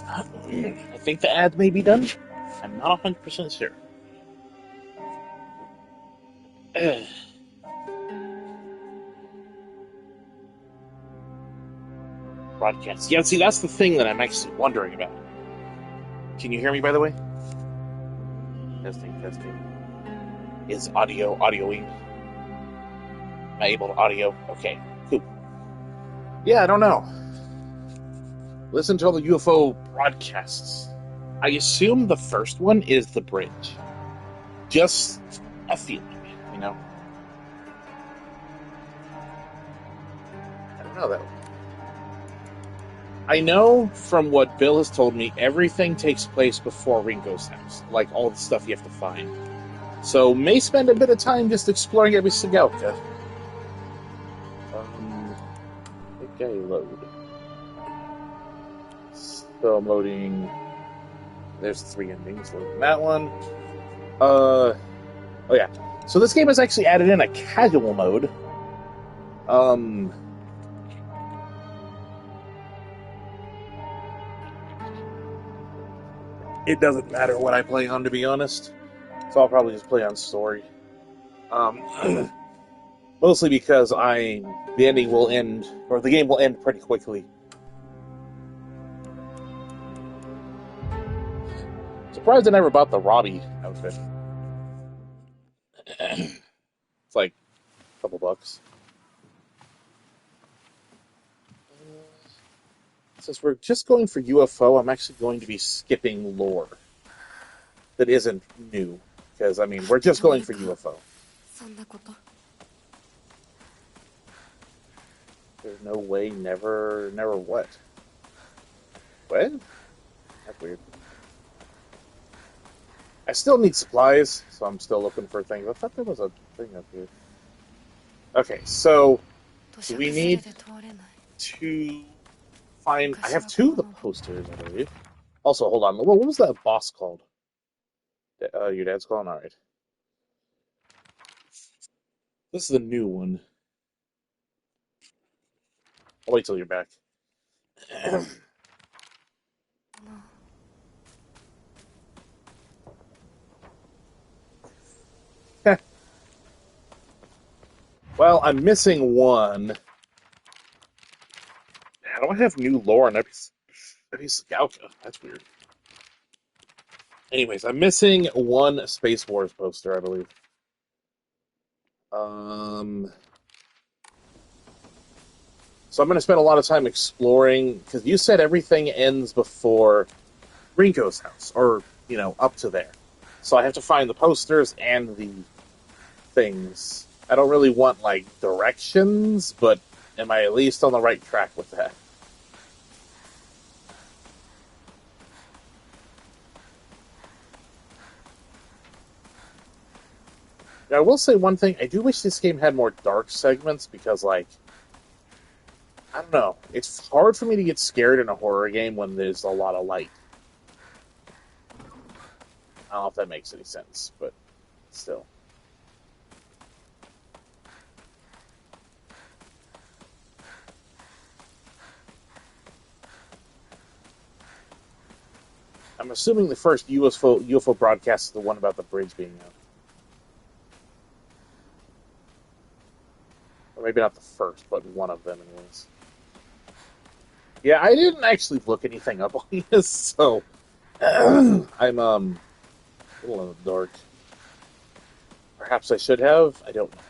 I think the ad may be done. I'm not 100% sure. Ugh. Broadcast. Yeah, see, that's the thing that I'm actually wondering about. Can you hear me, by the way? Testing, testing. Is audioing? Am I able to audio? Okay, cool. Yeah, I don't know. Listen to all the UFO broadcasts. I assume the first one is the bridge. Just a feeling, you know? I don't know, though. I know from what Bill has told me, everything takes place before Ringo's house. Like, all the stuff you have to find. So, may spend a bit of time just exploring every Sagalka. Okay, load. So, I'm loading. There's 3 endings. Loading that one. Oh yeah. So this game has actually added in a casual mode. It doesn't matter what I play on, to be honest. So I'll probably just play on story. Mostly because the ending will end, or the game will end pretty quickly. Surprised I never bought the Robbie outfit. It's like a couple bucks. Since we're just going for UFO, I'm actually going to be skipping lore that isn't new. Because, I mean, we're just going for UFO. There's no way, never what? What? That's weird. I still need supplies, so I'm still looking for things. I thought there was a thing up here. Okay, so do we need to find... I have 2 of the posters, I believe. Also, hold on. What was that boss called? Your dad's calling? Alright. This is the new one. I'll wait till you're back. Well, I'm missing one. How do I have new lore on Episagauka? That's weird. Anyways, I'm missing one Space Wars poster, I believe. So I'm going to spend a lot of time exploring, because you said everything ends before Rinko's house, or, up to there. So I have to find the posters and the things. I don't really want, directions, but am I at least on the right track with that? Now, I will say one thing. I do wish this game had more dark segments, because, I don't know. It's hard for me to get scared in a horror game when there's a lot of light. I don't know if that makes any sense, but still. I'm assuming the first UFO broadcast is the one about the bridge being out. Or maybe not the first, but one of them, anyways. Yeah, I didn't actually look anything up on this, so I'm a little in the dark. Perhaps I should have. I don't know.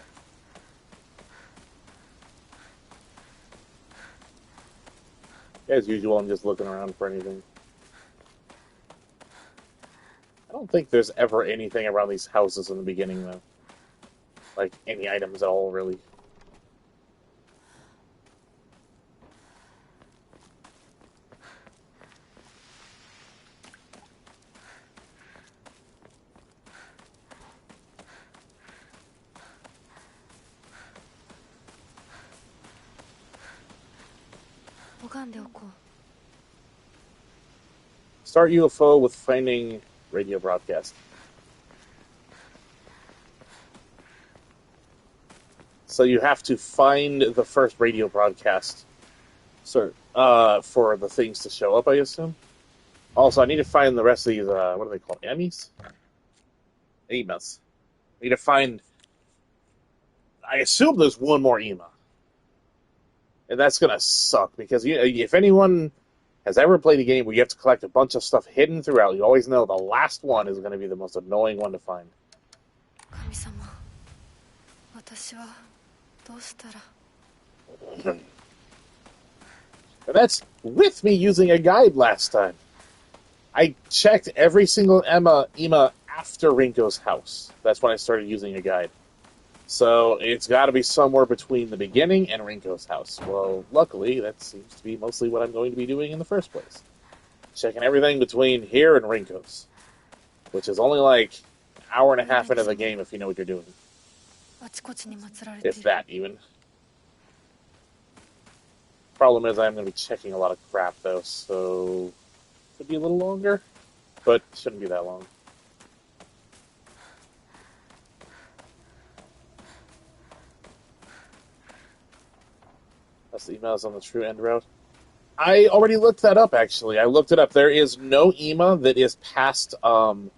As usual, I'm just looking around for anything. I don't think there's ever anything around these houses in the beginning, though. Like, any items at all, really. Start UFO with finding radio broadcast. So you have to find the first radio broadcast for the things to show up, I assume? Also, I need to find the rest of these, what are they called? Emmys? Emas. I need to find, I assume there's one more Ema. And that's going to suck, because if anyone has ever played a game where you have to collect a bunch of stuff hidden throughout, you always know the last one is going to be the most annoying one to find. 神様、私はどうしたら And that's with me using a guide last time. I checked every single Ema after Rinko's house. That's when I started using a guide. So it's got to be somewhere between the beginning and Rinko's house. Well, luckily, that seems to be mostly what I'm going to be doing in the first place. Checking everything between here and Rinko's, which is only like an hour and a half into the game if you know what you're doing. If that, even. Problem is, I'm going to be checking a lot of crap, though, so could be a little longer, but shouldn't be that long. That's the emails on the true end route. I already looked that up, actually. I looked it up. There is no EMA that is past 2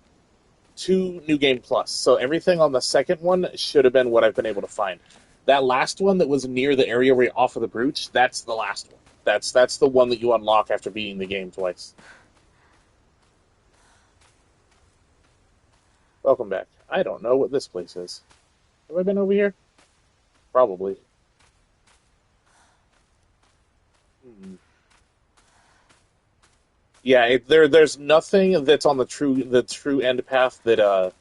New Game Plus. So everything on the second one should have been what I've been able to find. That last one that was near the area where you offer the brooch, that's the last one. That's the one that you unlock after beating the game twice. Welcome back. I don't know what this place is. Have I been over here? Probably. Yeah, there's nothing that's on the true end path that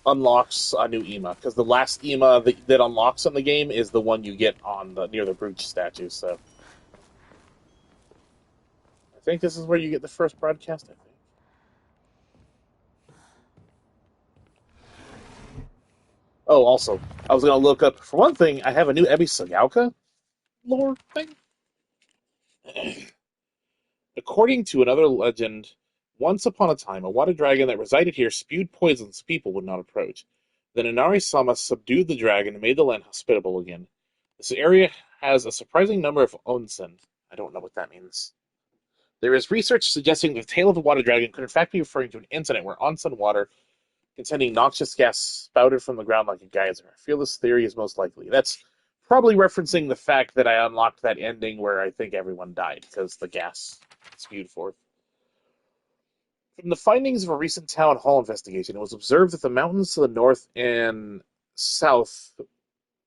unlocks a new EMA, because the last EMA that unlocks in the game is the one you get on near the brooch statue. So I think this is where you get the first broadcast. I think. Oh, also, I was gonna look up for one thing. I have a new Ebi Sagaoka lore thing. According to another legend, once upon a time, a water dragon that resided here spewed poisons people would not approach. Then Inari-sama subdued the dragon and made the land hospitable again. This area has a surprising number of onsen. I don't know what that means. There is research suggesting the tale of the water dragon could in fact be referring to an incident where onsen water containing noxious gas spouted from the ground like a geyser. I feel this theory is most likely. That's probably referencing the fact that I unlocked that ending where I think everyone died because the gas spewed forth. From the findings of a recent town hall investigation, it was observed that the mountains to the north and south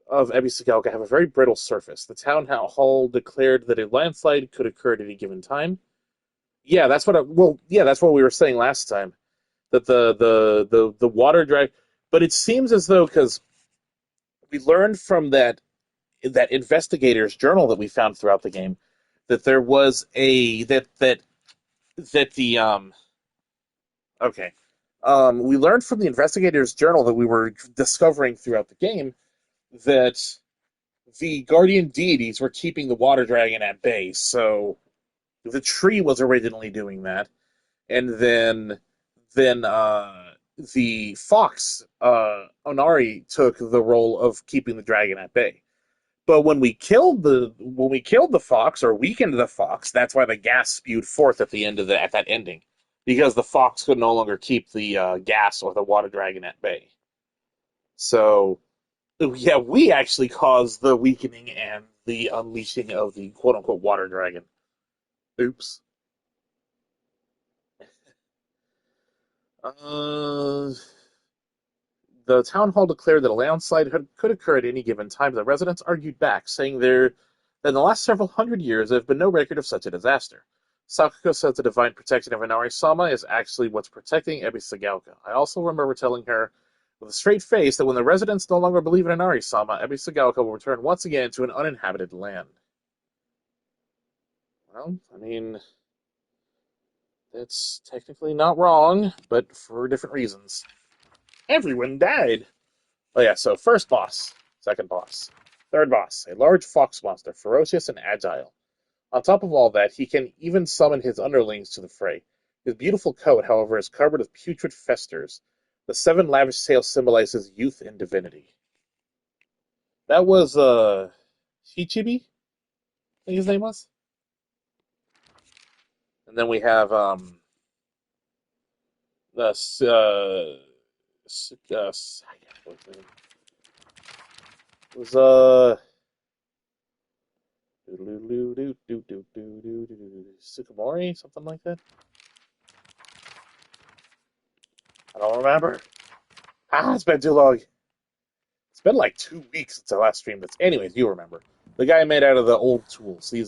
of Ebi Sagaoka have a very brittle surface. The town hall declared that a landslide could occur at any given time. Yeah, that's that's what we were saying last time. That the water drag, but it seems as though, because we learned from that investigator's journal that we found throughout the game, that there was that the okay. We learned from the investigator's journal that we were discovering throughout the game that the guardian deities were keeping the water dragon at bay. So the tree was originally doing that, and then the fox Onari took the role of keeping the dragon at bay. But when we killed the fox or weakened the fox, that's why the gas spewed forth at the end of at that ending, because the fox could no longer keep the gas or the water dragon at bay. So yeah, we actually caused the weakening and the unleashing of the quote unquote water dragon. Oops. Uh, the town hall declared that a landslide could occur at any given time. The residents argued back, saying that in the last several hundred years there have been no record of such a disaster. Sakuko says the divine protection of Inari-sama is actually what's protecting Ebi Sagaoka. I also remember telling her with a straight face that when the residents no longer believe in Inari-sama, Ebi Sagaoka will return once again to an uninhabited land. Well, I mean, that's technically not wrong, but for different reasons. Everyone died. Oh yeah, so first boss, second boss, third boss, a large fox monster, ferocious and agile. On top of all that, he can even summon his underlings to the fray. His beautiful coat, however, is covered with putrid festers. The 7 lavish tails symbolizes youth and divinity. That was, Shichibi, I think his name was. And then we have, The it was Sukamori, something like that. I don't remember. It's been too long. It's been like 2 weeks since I last streamed this. Anyways, you remember the guy made out of the old tools. He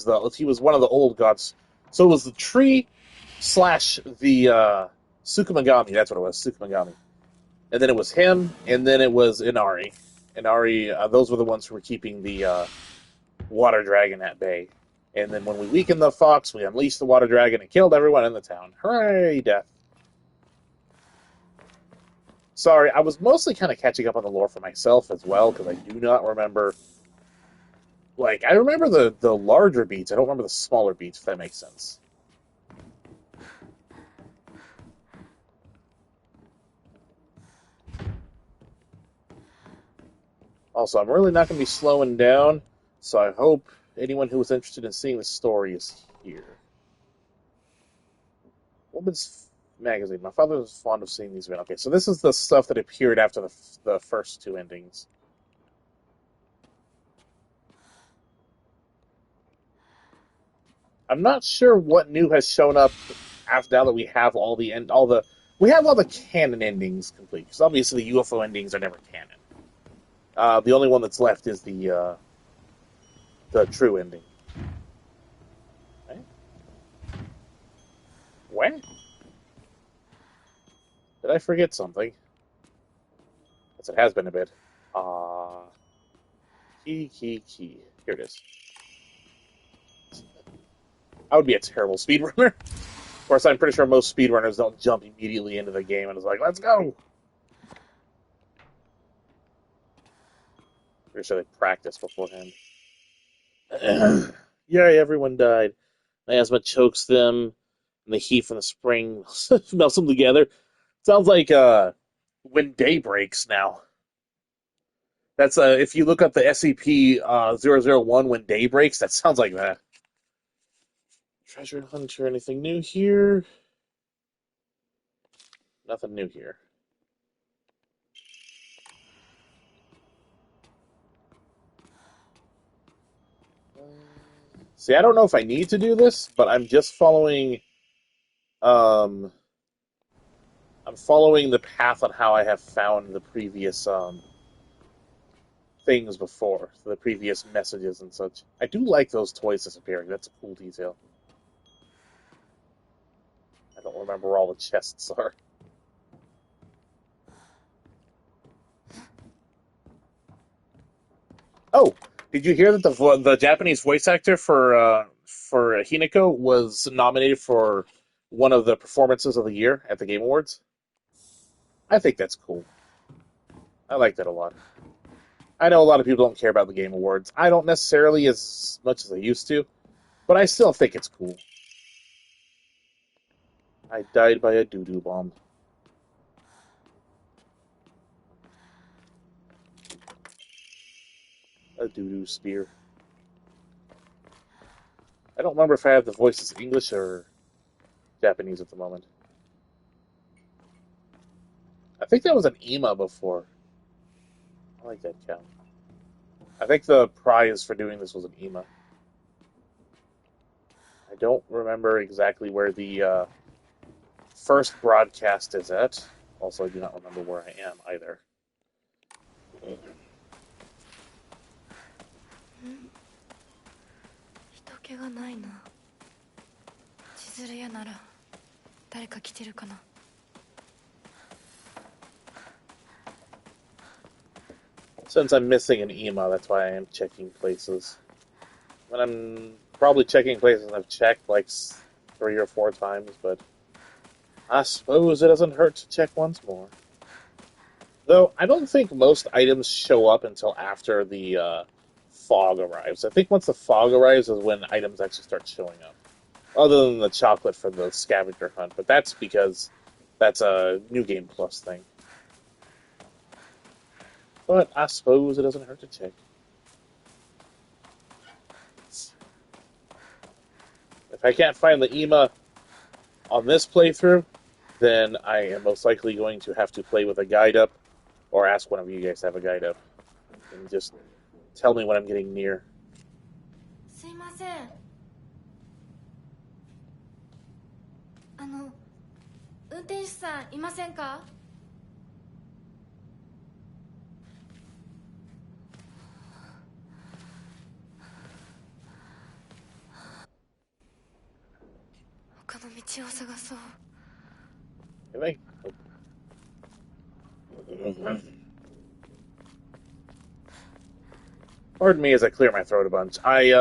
was one of the old gods. So it was the tree slash the Sukumagami. That's what it was, Sukumagami. And then it was him, and then it was Inari. Inari, those were the ones who were keeping the water dragon at bay. And then when we weakened the fox, we unleashed the water dragon and killed everyone in the town. Hooray, death. Sorry, I was mostly kind of catching up on the lore for myself as well, because I do not remember... Like, I remember the larger beats, I don't remember the smaller beats, if that makes sense. Also, I'm really not going to be slowing down, so I hope anyone who is interested in seeing the story is here. Woman's Magazine. My father was fond of seeing these. Okay, so this is the stuff that appeared after the first two endings. I'm not sure what new has shown up after now that we have all the canon endings complete. Because obviously the UFO endings are never canon. The only one that's left is the true ending. Okay. When? Did I forget something? Yes, it has been a bit. Key. Here it is. I would be a terrible speedrunner. Of course, I'm pretty sure most speedrunners don't jump immediately into the game and it's like, let's go! Pretty sure they practice beforehand. Yay, everyone died. Miasma chokes them, and the heat from the spring melts them together. Sounds like when day breaks now. That's if you look up the SCP-001 when day breaks, that sounds like that. Treasure Hunter, anything new here? Nothing new here. See, I don't know if I need to do this, but I'm just following. I'm following the path on how I have found the previous things before, the previous messages and such. I do like those toys disappearing. That's a cool detail. I don't remember where all the chests are. Oh, did you hear that the Japanese voice actor for Hinako was nominated for one of the performances of the year at the Game Awards? I think that's cool. I like that a lot. I know a lot of people don't care about the Game Awards. I don't necessarily as much as I used to, but I still think it's cool. I died by a doo-doo bomb. A doo-doo spear. I don't remember if I have the voices English or Japanese at the moment. I think that was an EMA before. I like that count. I think the prize for doing this was an EMA. I don't remember exactly where the first broadcast is at. Also, I do not remember where I am either. 人気がないな。千鶴屋なら誰か来てるかな。Since I'm missing an EMA, that's why I am checking places. When I'm probably checking places, I've checked like 3 or 4 times, but I suppose it doesn't hurt to check once more. Though, I don't think most items show up until after the fog arrives. I think once the fog arrives is when items actually start showing up. Other than the chocolate for the scavenger hunt, but that's because that's a New Game Plus thing. But I suppose it doesn't hurt to check. If I can't find the EMA on this playthrough, then I am most likely going to have to play with a guide up, or ask one of you guys to have a guide up, and just tell me when I'm getting near. すいません。運転手さんいませんか？他の道を探そう。Anyway. Pardon me as I clear my throat a bunch. I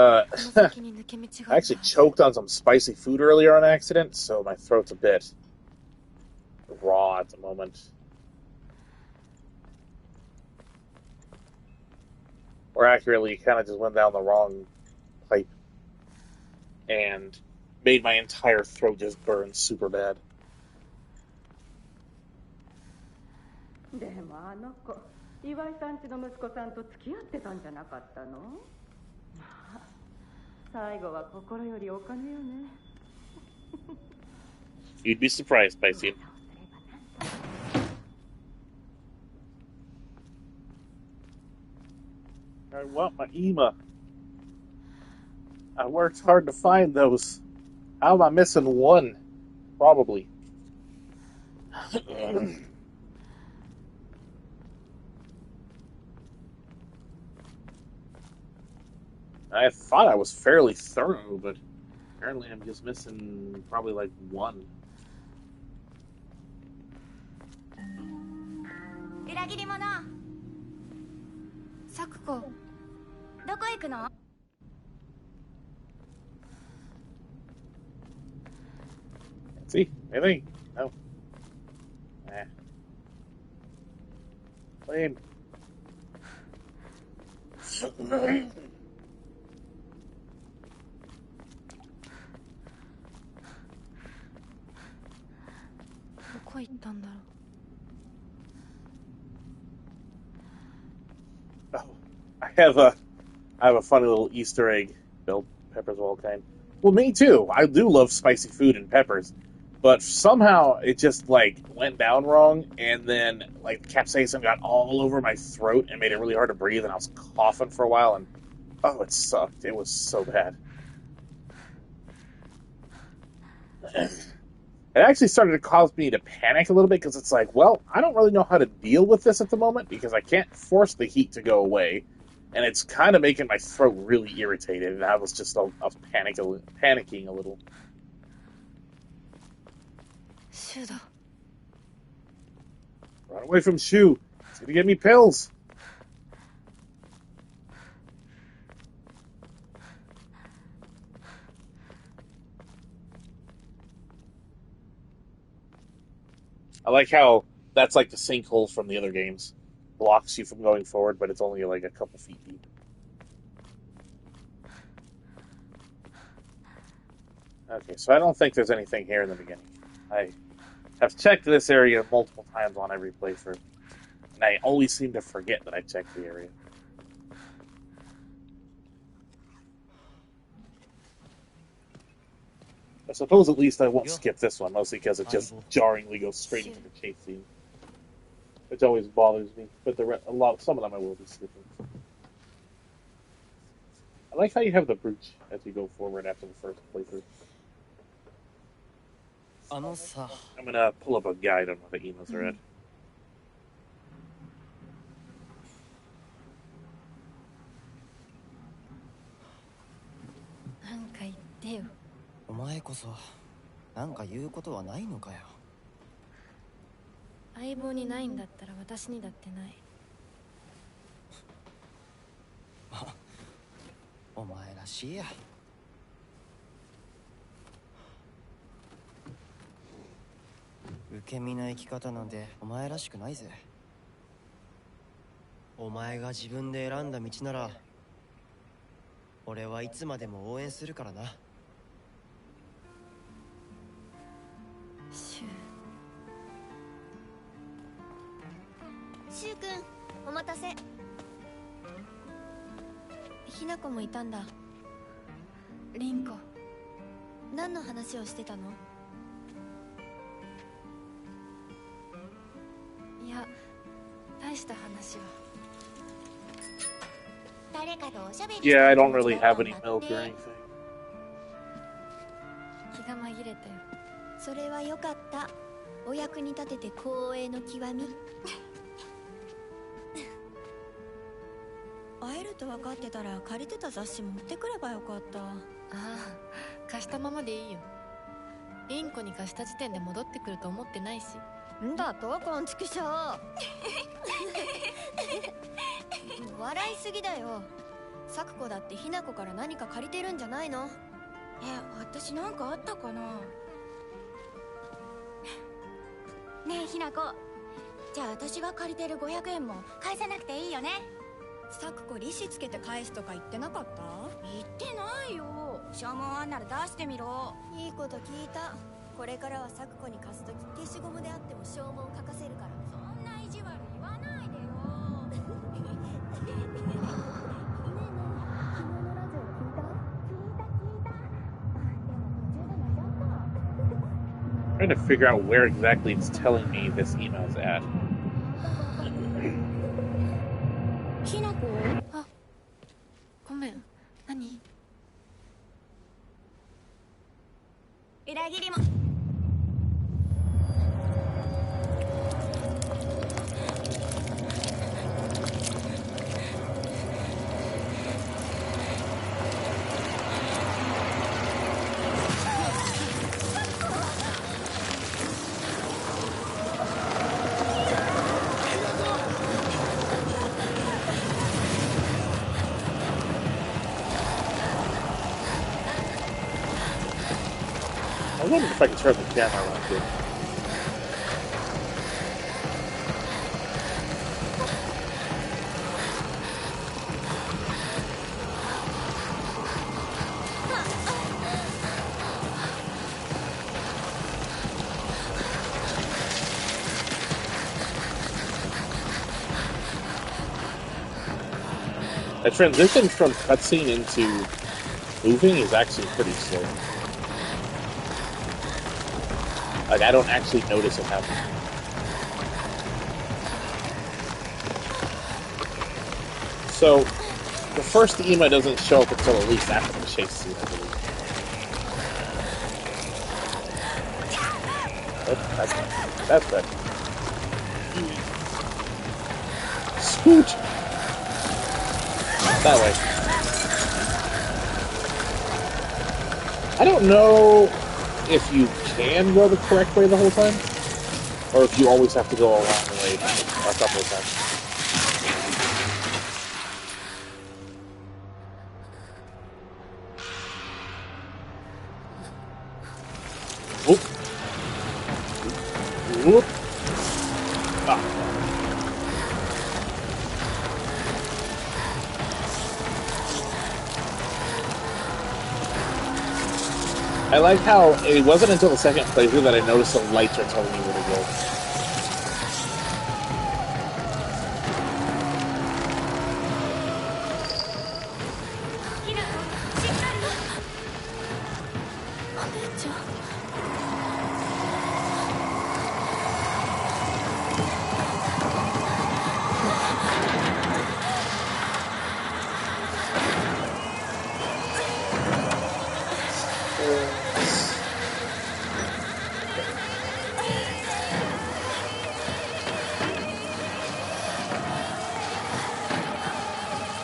actually choked on some spicy food earlier on accident, so my throat's a bit raw at the moment. Or accurately, kind of just went down the wrong pipe and made my entire throat just burn super bad. でもあの子、岩井さんちの息子さんと付き合ってたんじゃなかったの？まあ、最後は心よりお金よね。You'd be surprised, Piscean. I want my EMA. I worked hard to find those. How am I missing one? Probably. I thought I was fairly thorough, but apparently I'm just missing probably like one. 裏切り者。サクコ、どこ行くの？See? Anything? No. Nah. Lame. どこ行ったんだろう。Oh, I have a funny little Easter egg. Bell peppers of all kind. Well, me too. I do love spicy food and peppers, but somehow it just like went down wrong, and then like capsaicin got all over my throat and made it really hard to breathe, and I was coughing for a while, and oh, it sucked. It was so bad. It actually started to cause me to panic a little bit because it's like, well, I don't really know how to deal with this at the moment because I can't force the heat to go away, and it's kind of making my throat really irritated, and I was panicking a little. シュだ。 Run away from Shu. He's gonna get me pills. I like how that's like the sinkhole from the other games. Blocks you from going forward, but it's only like a couple feet deep. Okay, so I don't think there's anything here in the beginning. I have checked this area multiple times on every playthrough, and I always seem to forget that I checked the area. I suppose at least I won't skip this one, mostly because it just jarringly goes straight into the chase scene, which always bothers me. But some of them I will be skipping. I like how you have the brooch as you go forward after the first playthrough. I'm gonna pull up a guide on what the emos are at. なんか言ってよ。お前こそなんか言うことはないのかよ。相棒にないんだったら私にだってない。お前らしいや。受け身な生き方なんてお前らしくないぜ。お前が自分で選んだ道なら俺はいつまでも応援するからな。シュシュウ君、お待たせ。ひな子もいたんだ。リンコ。何の話をしてたの？いや、大した話は。誰かとおしゃべり Yeah, I don't really have any milk or anything. 気が紛れたよ。それはよかった。お役に立てて光栄の極み。会えると分かってたら借りてた雑誌持ってくればよかった。ああ、貸したままでいいよ。インコに貸した時点で戻ってくると思ってないし。んだとこんちくしょう。笑いすぎだよ。サクコだってひなこから何か借りてるんじゃないの？私なんかあったかな。ねえひなこ、じゃあ私が借りてる500円も返さなくていいよね。サクコ利子つけて返すとか言ってなかった？言ってないよ。消耗あんなら出してみろ。いいこと聞いた。これからはサクコに貸すとき消しゴムであっても消耗書かせるから。そんな意地悪言わないでよ。I'm trying to figure out where exactly it's telling me this email's at. ひなこ？あ、ごめん。何？裏切りも。I wonder if I can turn the camera around here. The transition from cutscene into moving is actually pretty slow. Like, I don't actually notice it happening. So, the first Ema doesn't show up until at least after the chase scene, I believe. Oh, that's good. Scoot! That way. I don't know if you can go the correct way the whole time, or if you always have to go a long way a couple of times. Whoop. Whoop. Ah. I like how it wasn't until the second playthrough that I noticed the lights are telling me where to go. ひなこ、しっかり。お姉ちゃん。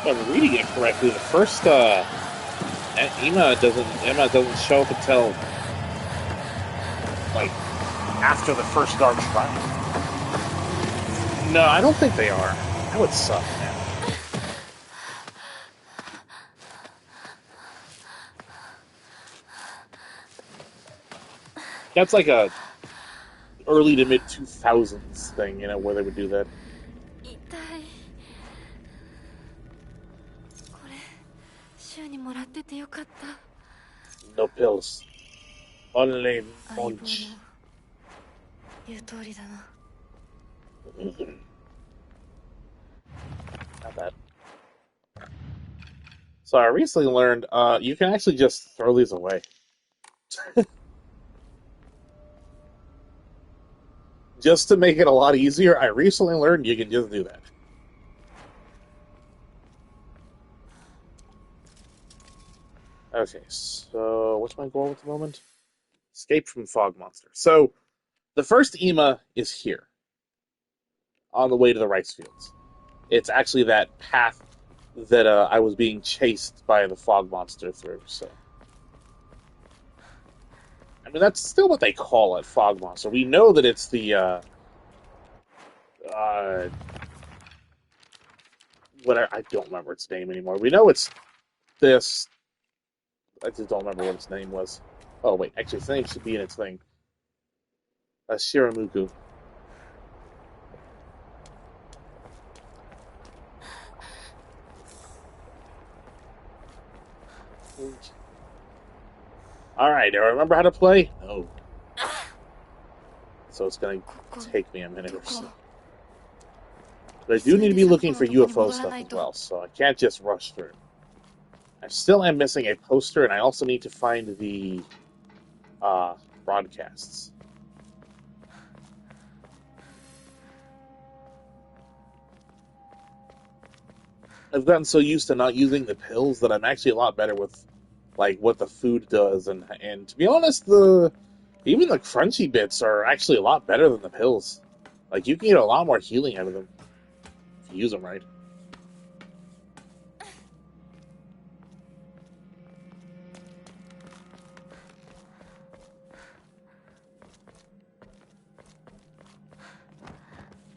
If I'm reading it correctly, the first Ema doesn't show up until like after the first Dark Shrine. No, I don't think they are. That would suck, man. That's like a early to mid 2000s thing, you know, where they would do that. 痛い。これ、週にもらっててよかった。 No pills. Only 相棒の munch. 言う通りだな。Not bad. So I recently learned you can actually just throw these away. just to make it a lot easier, I recently learned you can just do that. Okay, so what's my goal at the moment? Escape from Fog Monster. So, the first EMA is here, on the way to the rice fields. It's actually that path that I was being chased by the Fog Monster through, so... I mean, that's still what they call it, Fog Monster. We know that it's the, I don't remember its name anymore. We know it's this... I just don't remember what its name was. Oh, wait, actually, its name should be in its thing. Shiramuku. Alright, do I remember how to play? No. So it's going to take me a minute or so. But I do need to be looking for UFO stuff as well, so I can't just rush through. I still am missing a poster, and I also need to find the broadcasts. I've gotten so used to not using the pills that I'm actually a lot better with like what the food does, and to be honest, even the crunchy bits are actually a lot better than the pills. Like you can get a lot more healing out of them if you use them right.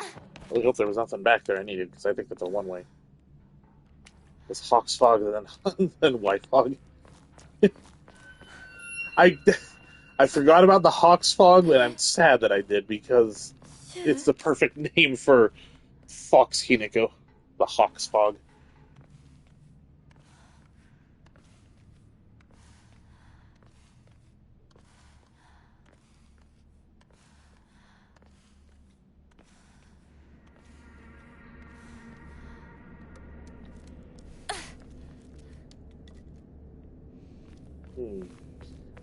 I really hope there was nothing back there I needed, because I think that's a one-way. It's Hawk's Fog and then White Fog. I forgot about the Hawk's Fog, and I'm sad that I did, because it's the perfect name for Fox Hinako. The Hawk's Fog.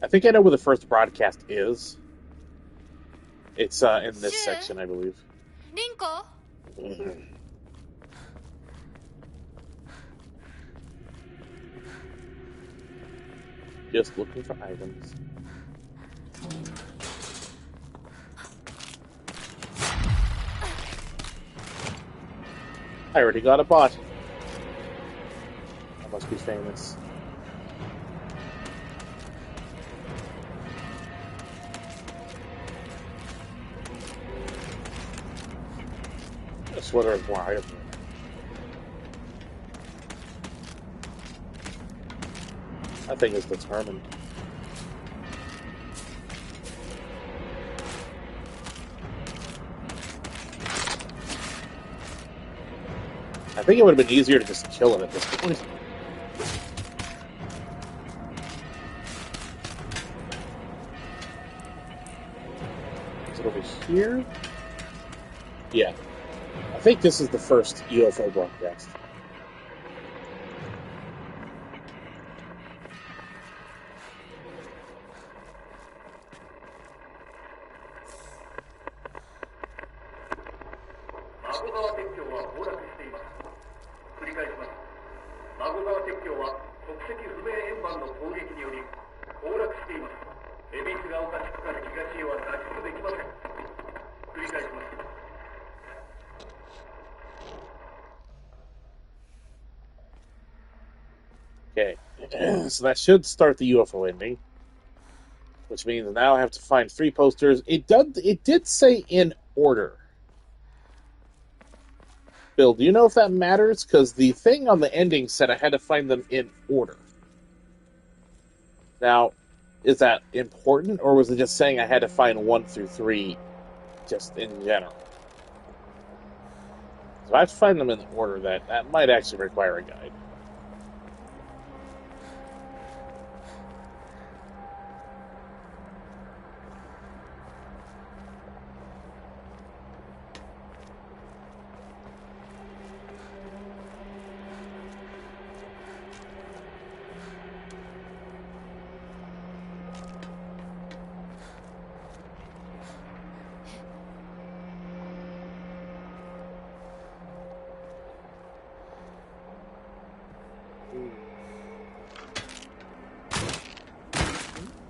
I think I know where the first broadcast is. It's in this section, I believe. Rinko? Just looking for items. I already got a bot. I must be famous. I swear there's more items. That thing is determined. I think it would have been easier to just kill it at this point. Is it over here? Yeah. I think this is the first UFO broadcast. Okay, so that should start the UFO ending, which means now I have to find 3 posters. It did say in order. Bill, do you know if that matters? Because the thing on the ending said I had to find them in order. Now, is that important, or was it just saying I had to find 1 through 3 just in general? So I have to find them in the order that might actually require a guide.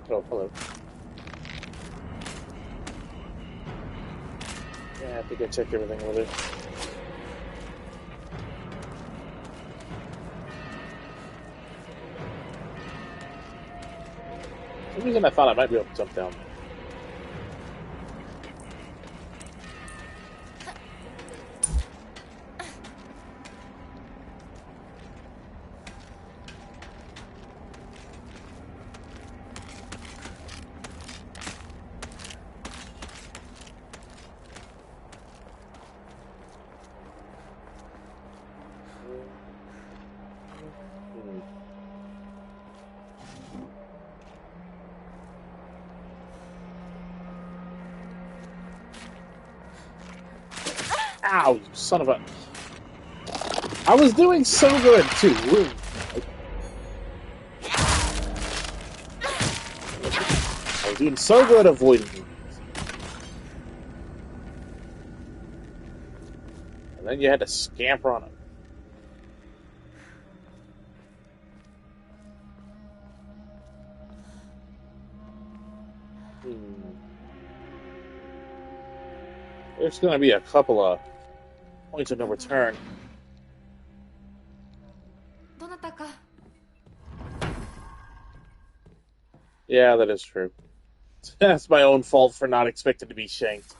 Oh, hello. Yeah, I think I checked everything with it. For some reason I thought I might be able to jump down. Ow, you son of a... I was doing so good, too. I was doing so good avoiding you. And then you had to scamper on him. There's going to be a couple of points of no return. どなたか Yeah, that is true. That's my own fault for not expecting to be shanked.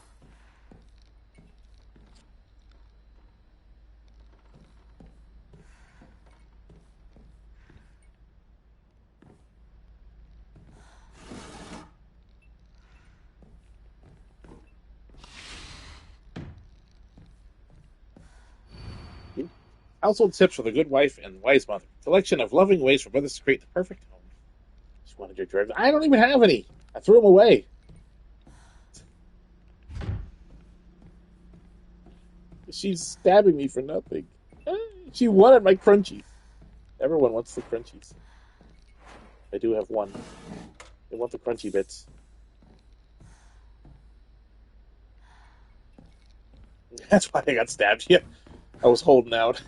Household tips for the good wife and wise mother. Collection of loving ways for mothers to create the perfect home. Just wanted your drugs. I don't even have any. I threw them away. She's stabbing me for nothing. She wanted my crunchies. Everyone wants the crunchies. I do have one. They want the crunchy bits. That's why I got stabbed. Yeah, I was holding out.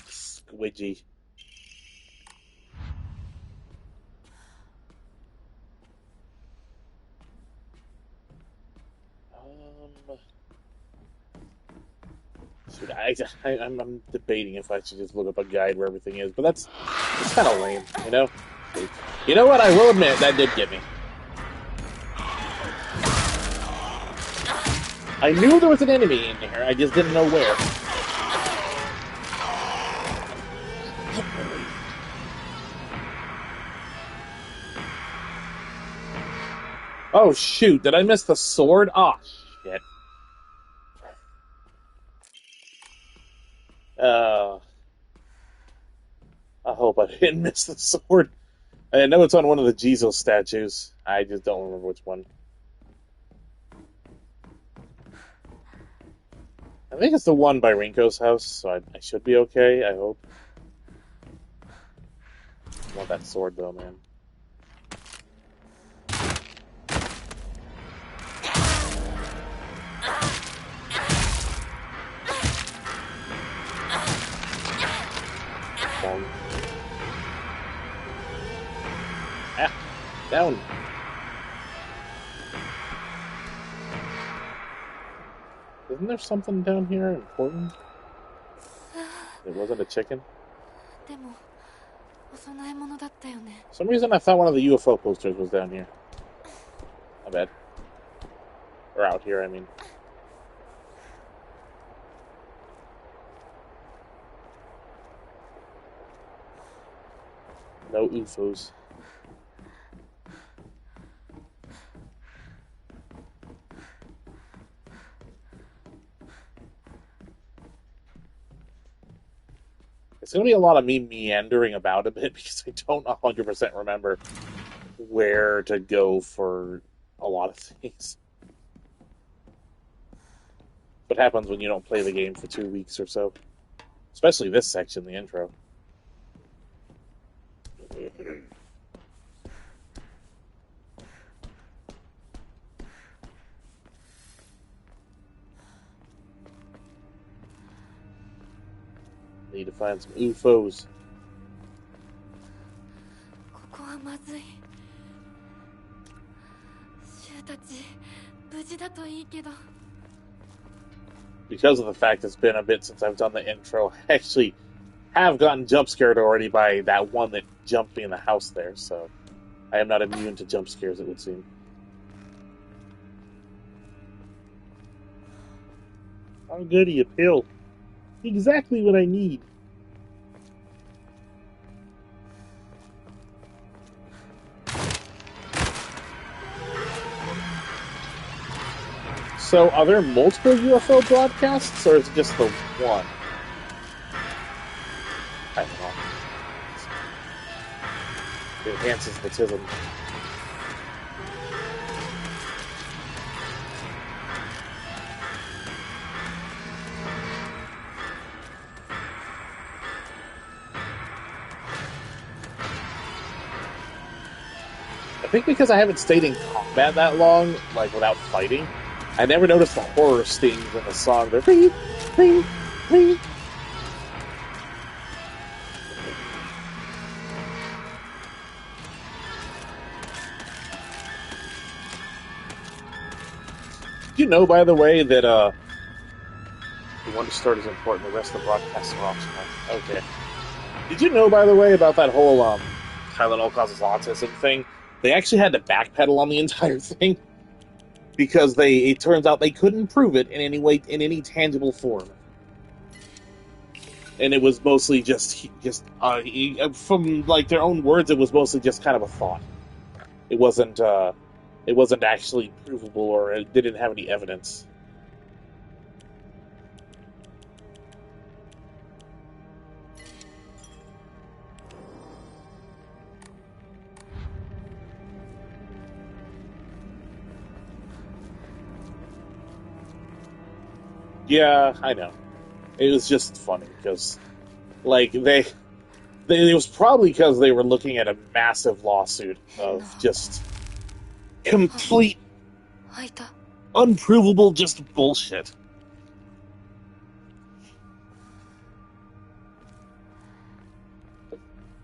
Squidgy. I'm debating if I should just look up a guide where everything is, but it's kind of lame, you know? You know what? I will admit, that did get me. I knew there was an enemy in here, I just didn't know where. Oh, shoot. Did I miss the sword? Oh, shit. I hope I didn't miss the sword. I know it's on one of the Jesus statues. I just don't remember which one. I think it's the one by Rinko's house, so I should be okay, I hope. I want that sword, though, man. Down. Isn't there something down here important? It wasn't a chicken? でもお供え物だったよね For some reason I thought one of the UFO posters was down here. I bet. Or out here, I mean. No UFOs. It's going to be a lot of me meandering about a bit because I don't 100% remember where to go for a lot of things. what happens when you don't play the game for 2 weeks or so. Especially this section, the intro. Need to find some UFOs. ここはまずい。シュウたち無事だといいけど。 Because of the fact it's been a bit since I've done the intro, I actually have gotten jump scared already by that one that jumped me in the house there, so I am not immune to jump scares, it would seem. Oh goody, a pill. Exactly what I need. So, are there multiple UFO broadcasts, or is it just the one? I don't know. It enhances the tism. I think because I haven't stayed in combat that long, like without fighting, I never noticed the horror stings in the song. They're ring, ring, ring. Did you know, by the way, that the one to start is important, the rest of the broadcasts are optional? Okay. Did you know, by the way, about that whole Tylenol causes autism thing? They actually had to backpedal on the entire thing. Because it turns out they couldn't prove it in any way, in any tangible form, and it was mostly just from like their own words, it was mostly just kind of a thought. It wasn't actually provable, or it didn't have any evidence. Yeah, I know. It was just funny because, like, it was probably because they were looking at a massive lawsuit of just complete, unprovable, just bullshit.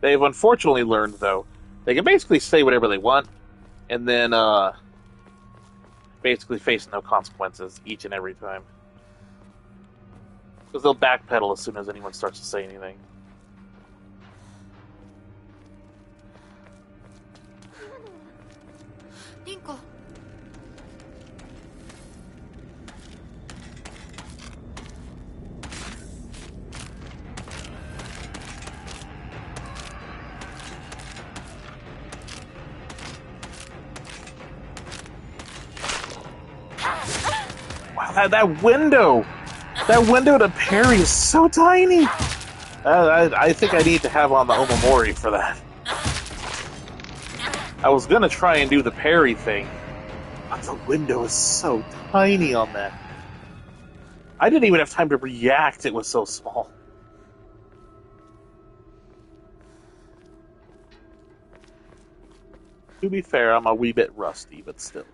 They've unfortunately learned, though, they can basically say whatever they want, and then basically face no consequences each and every time. Because they'll backpedal as soon as anyone starts to say anything. Rinko. Wow, that window! That window to parry is so tiny! I think I need to have on the Omamori for that. I was gonna try and do the parry thing, but the window is so tiny on that. I didn't even have time to react, it was so small. To be fair, I'm a wee bit rusty, but still.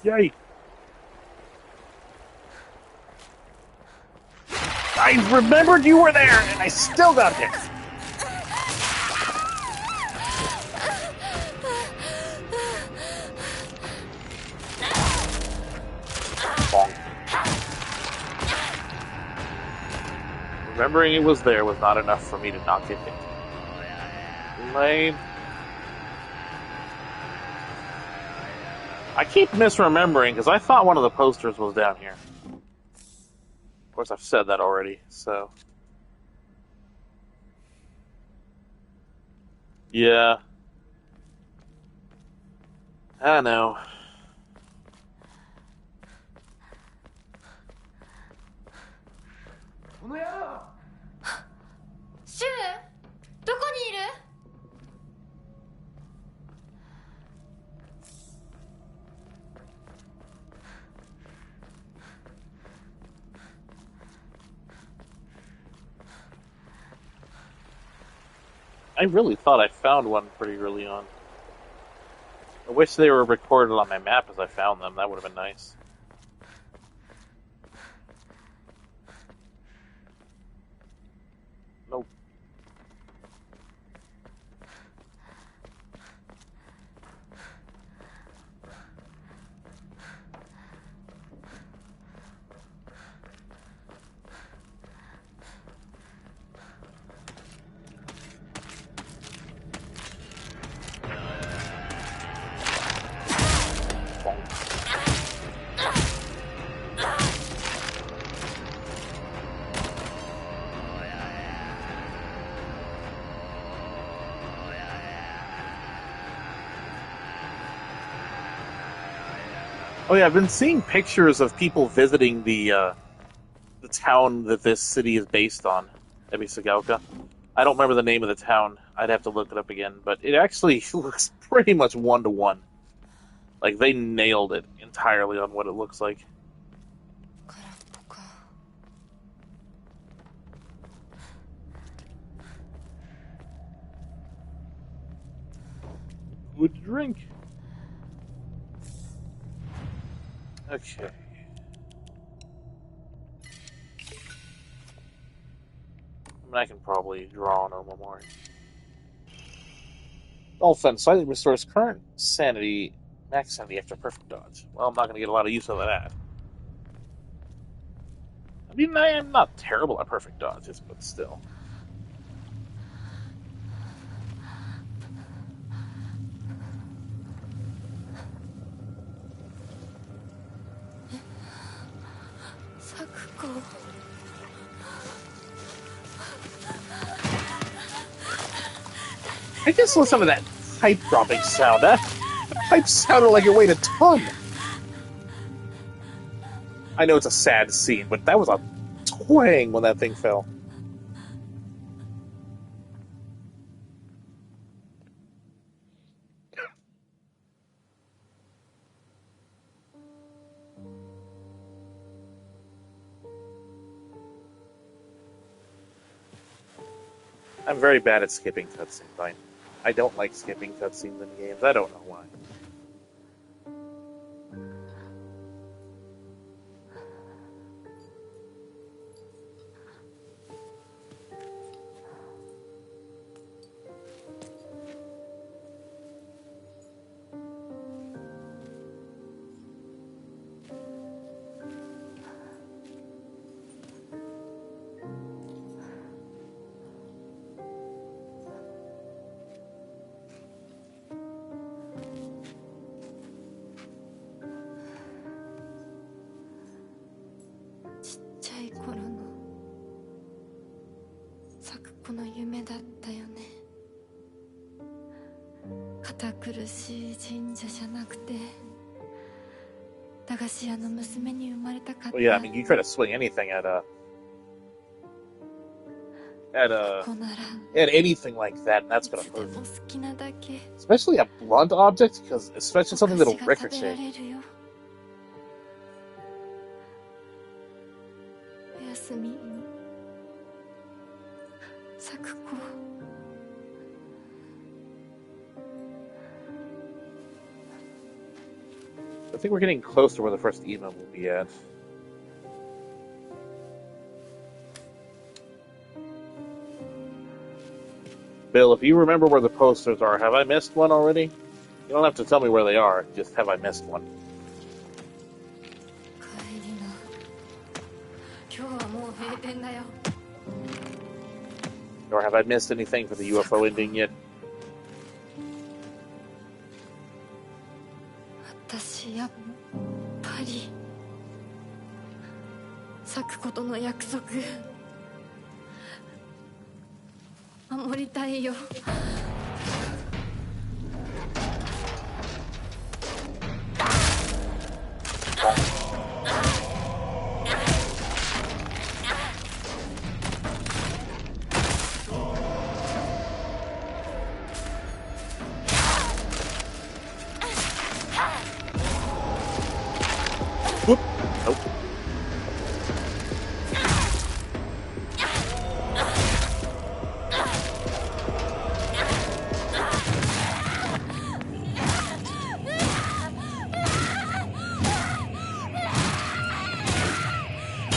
Yay! I remembered you were there, and I still got hit! Bonk. Remembering it was there was not enough for me to not get hit. Lame. I keep misremembering, because I thought one of the posters was down here. Of course, I've said that already, so... Yeah. I know. シュウ、どこにいる？ I really thought I found one pretty early on. I wish they were recorded on my map as I found them. That would have been nice. Nope. Oh yeah, I've been seeing pictures of people visiting the town that this city is based on, Ebisugaoka. I don't remember the name of the town. I'd have to look it up again, but it actually looks pretty much 1-to-1. Like, they nailed it entirely on what it looks like. 空っぽか。 Good drink. Okay. I mean, I can probably draw normal more. Dolphin slightly restores current sanity, max sanity after perfect dodge. Well, I'm not going to get a lot of use out of that. I mean, I am not terrible at perfect dodges, but still. I just listen to that pipe dropping sound. That pipe sounded like it weighed a ton. I know it's a sad scene, but that was a twang when that thing fell. I'm very bad at skipping cutscenes. I don't like skipping cutscenes in games. I don't know why. Well, yeah, I mean, you try to swing anything at anything like that, and that's gonna hurt. Especially a blunt object, because especially something that'll ricochet. I think we're getting close to where the first emo will be at. Bill, if you remember where the posters are, have I missed one already? You don't have to tell me where they are, just have I missed one? Or have I missed anything for the UFO ending yet? 私やっぱり咲くことの約束守りたいよ。Whoop. Nope.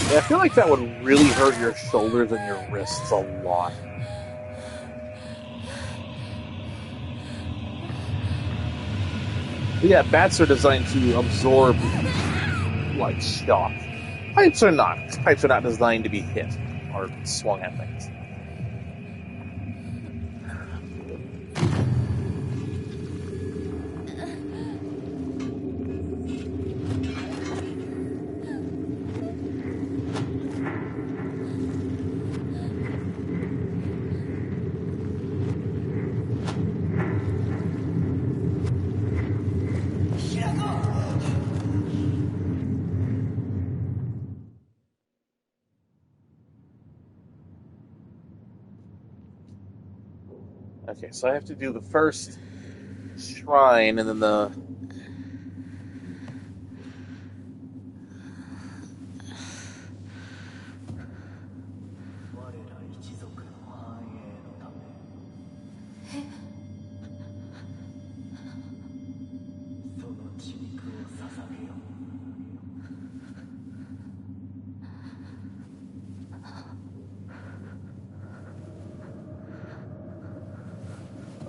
Yeah, I feel like that would really hurt your shoulders and your wrists a lot. But yeah, bats are designed to absorb, like, shock. Pipes are not. Pipes are not designed to be hit or swung at things. Okay, so I have to do the first shrine and then the...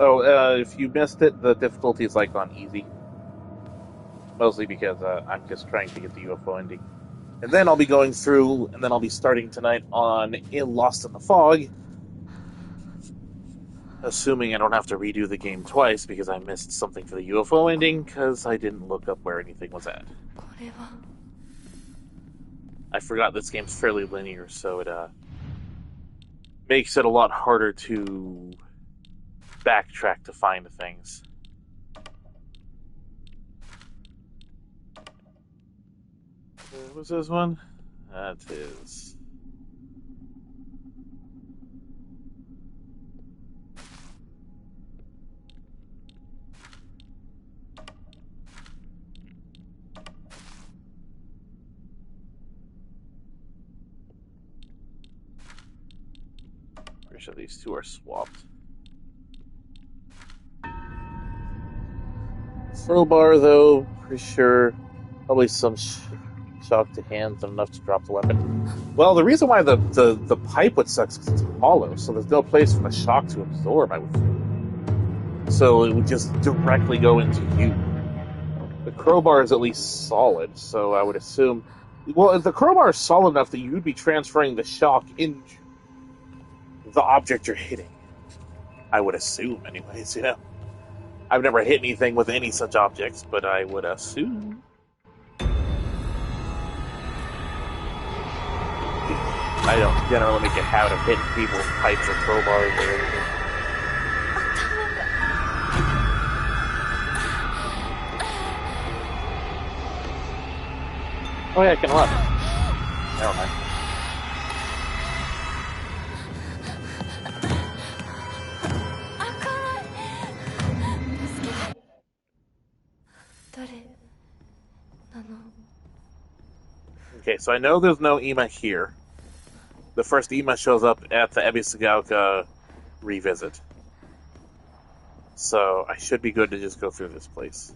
Oh, if you missed it, the difficulty is like on easy. Mostly because I'm just trying to get the UFO ending. And then I'll be going through, and then I'll be starting tonight on Lost in the Fog. Assuming I don't have to redo the game twice because I missed something for the UFO ending because I didn't look up where anything was at. I forgot this game's fairly linear, so it makes it a lot harder to backtrack to find things. What was this one? That is... Pretty sure these two are swapped. Crowbar, though, pretty sure probably some shock to hands and enough to drop the weapon. Well, the reason why the pipe would suck is because it's hollow, so there's no place for the shock to absorb, I would think. So it would just directly go into you. The crowbar is at least solid, so I would assume... Well, if the crowbar is solid enough that you would be transferring the shock into the object you're hitting. I would assume, anyways, you know. I've never hit anything with any such objects, but I would assume. I don't generally make a habit of hitting people with pipes or crowbars or anything. Oh yeah, I can run. Never mind. Okay, so I know there's no Ima here. The first Ima shows up at the Ebisugaoka revisit. So I should be good to just go through this place.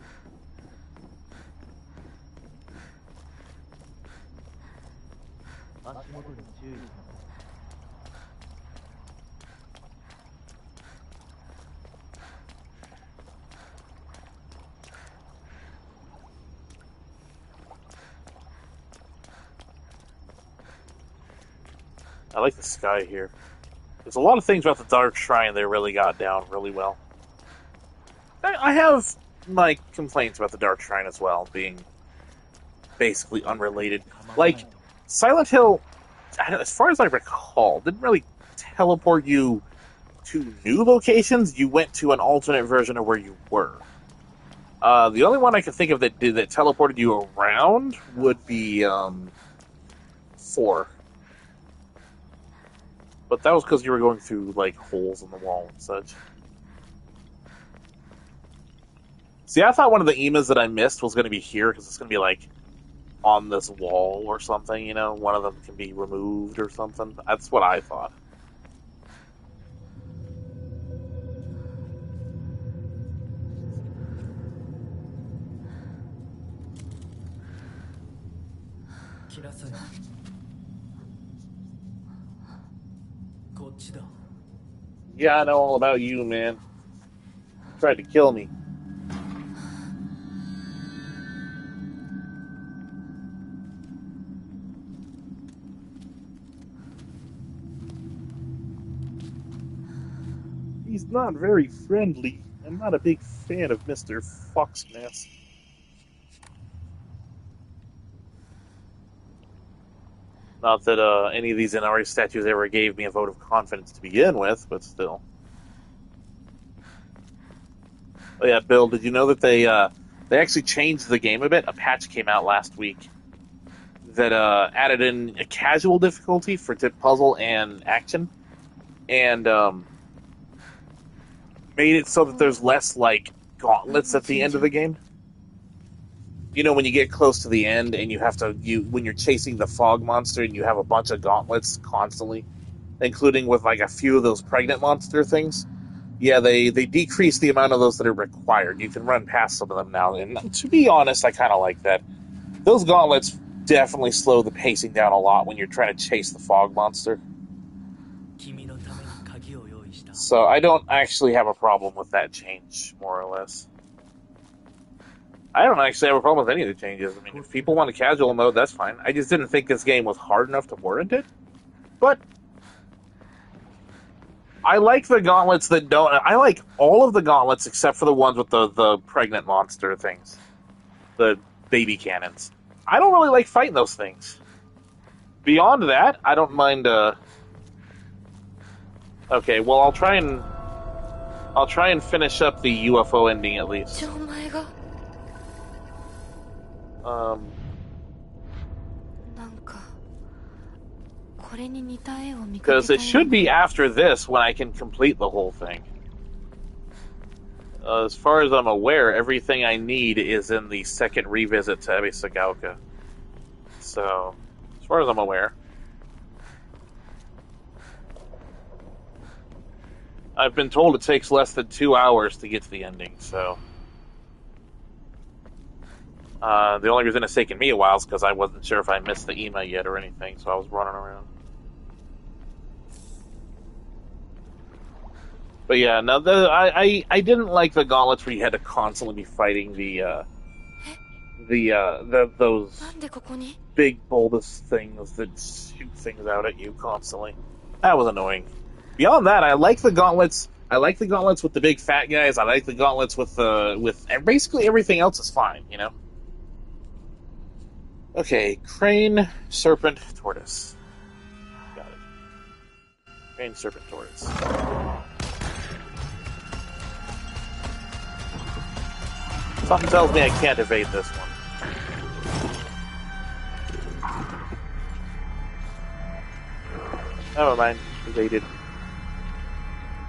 I like the sky here. There's a lot of things about the Dark Shrine they really got down really well. I have my complaints about the Dark Shrine as well, being basically unrelated. Like, Silent Hill, as far as I recall, didn't really teleport you to new locations. You went to an alternate version of where you were. The only one I could think of that teleported you around would be 4. But that was because you were going through, like, holes in the wall and such. See, I thought one of the emas that I missed was going to be here, because it's going to be, like, on this wall or something, you know? One of them can be removed or something. That's what I thought. Yeah, I know all about you, man. You tried to kill me. He's not very friendly. I'm not a big fan of Mr. Foxness. Not that any of these Inari statues ever gave me a vote of confidence to begin with, but still. Oh yeah, Bill, did you know that they actually changed the game a bit? A patch came out last week that added in a casual difficulty for puzzle and action, and made it so that there's less, like, gauntlets at the end of the game. You know, when you get close to the end and you have to, when you're chasing the fog monster and you have a bunch of gauntlets constantly, including with, like, a few of those pregnant monster things. Yeah, they decrease the amount of those that are required. You can run past some of them now, and to be honest, I kind of like that. Those gauntlets definitely slow the pacing down a lot when you're trying to chase the fog monster. So I don't actually have a problem with that change, more or less. I don't actually have a problem with any of the changes. I mean, if people want a casual mode, that's fine. I just didn't think this game was hard enough to warrant it. But I like the gauntlets that don't... I like all of the gauntlets except for the ones with the pregnant monster things. The baby cannons. I don't really like fighting those things. Beyond that, I don't mind... Okay, well, I'll try and finish up the UFO ending at least. Because it should be after this when I can complete the whole thing. As far as I'm aware, everything I need is in the second revisit to Ebisagaoka. So, as far as I'm aware. I've been told it takes less than 2 hours to get to the ending, so... the only reason it's taken me a while is because I wasn't sure if I missed the EMA yet or anything, so I was running around. But yeah, no, I didn't like the gauntlets where you had to constantly be fighting those big bulbous things that shoot things out at you constantly. That was annoying. Beyond that, I like the gauntlets. I like the gauntlets with the big fat guys. I like the gauntlets with basically everything else is fine, you know. Okay, crane, serpent, tortoise. Got it. Crane, serpent, tortoise. Something tells me I can't evade this one. Never mind. Evaded.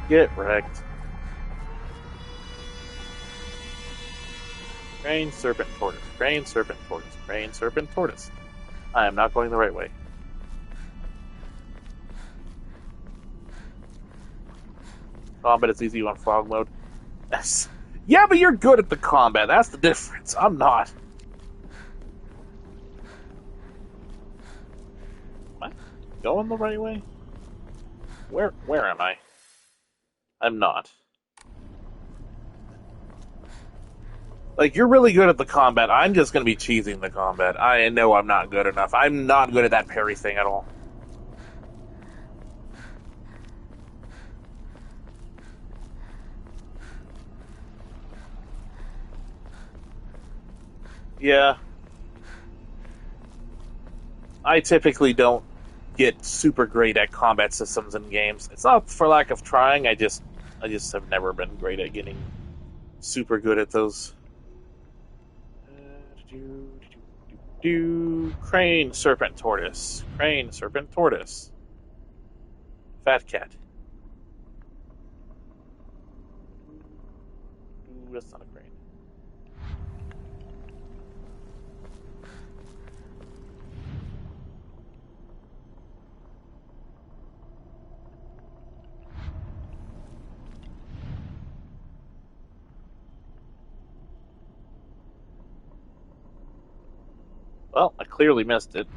Get wrecked. Crane, serpent, tortoise. Crane, serpent, tortoise. Crane, serpent, tortoise. I am not going the right way. Combat is easy on fog mode. Yeah, but you're good at the combat. That's the difference. I'm not. Am I going the right way? Where am I? I'm not. Like, you're really good at the combat. I'm just going to be cheesing the combat. I know I'm not good enough. I'm not good at that parry thing at all. Yeah. I typically don't get super great at combat systems in games. It's not for lack of trying. I just have never been great at getting super good at those. Crane, serpent, tortoise. Crane, serpent, tortoise. Fat cat. That's not a crane. Well, I clearly missed it.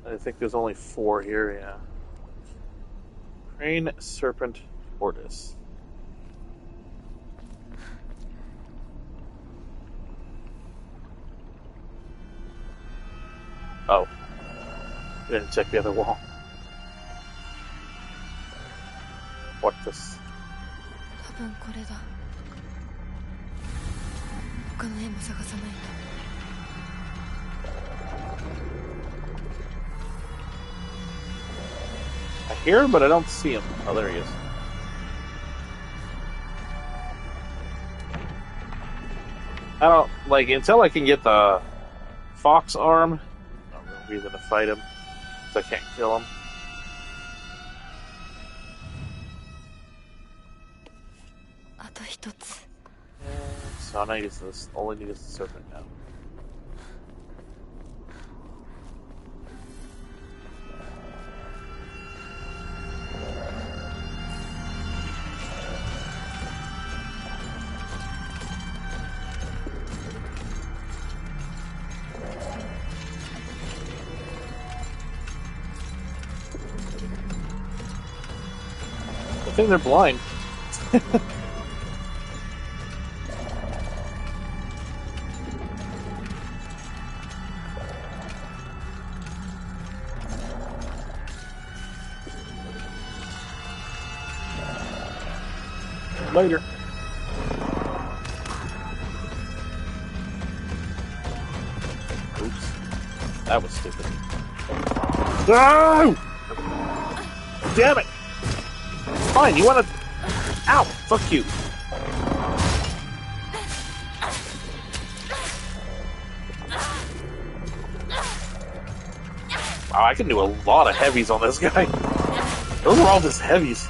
I think there's only 4 here, yeah. Crane, Serpent, Tortoise. Oh. Didn't check the other wall. What's this? 多分これだ。他の絵も探さないと。I hear him, but I don't see him. Oh, there he is. I don't, like, until I can get the fox arm, no real reason to fight him, because I can't kill him. So I use this. All I need is the serpent now. I think they're blind. Later. Oops. That was stupid. No! Damn it! Fine, you wanna... Ow! Fuck you! Wow, I can do a lot of heavies on this guy. Those are all just heavies.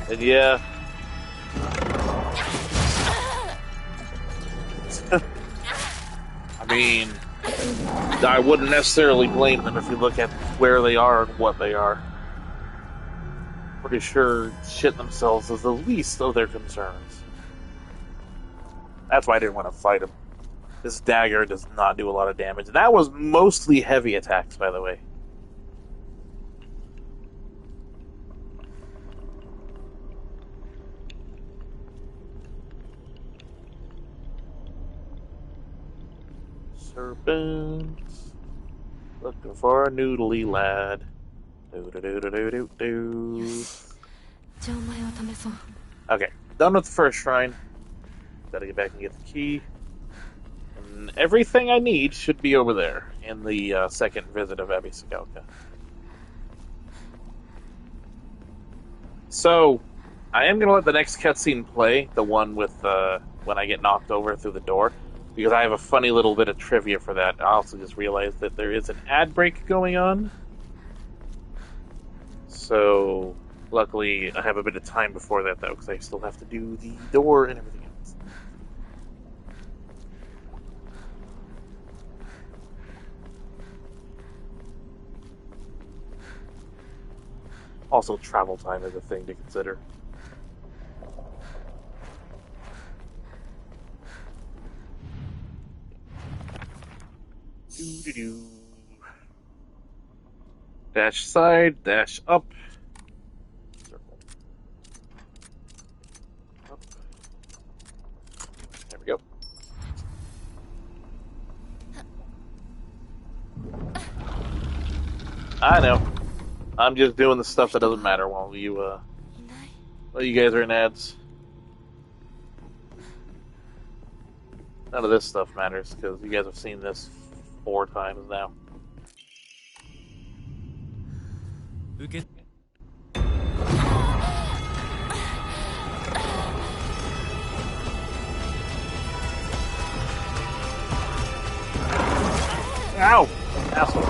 And yeah. I mean, I wouldn't necessarily blame them if you look at where they are and what they are. Pretty sure shit themselves is the least of their concerns. That's why I didn't want to fight him. This dagger does not do a lot of damage. That was mostly heavy attacks, by the way. Serpents. Looking for a noodly lad. Do-do-do-do-do-do. Okay, done with the first shrine. Gotta get back and get the key. And everything I need should be over there in the second visit of Abbey Sagalka. So, I am gonna let the next cutscene play, the one with when I get knocked over through the door. Because I have a funny little bit of trivia for that. I also just realized that there is an ad break going on. So, luckily, I have a bit of time before that, though, because I still have to do the door and everything else. Also, travel time is a thing to consider. Do-do-do. Dash side, dash up. Circle. Up. There we go. I know. I'm just doing the stuff that doesn't matter while you guys are in ads. None of this stuff matters because you guys have seen this 4 times now. Ow! Asshole.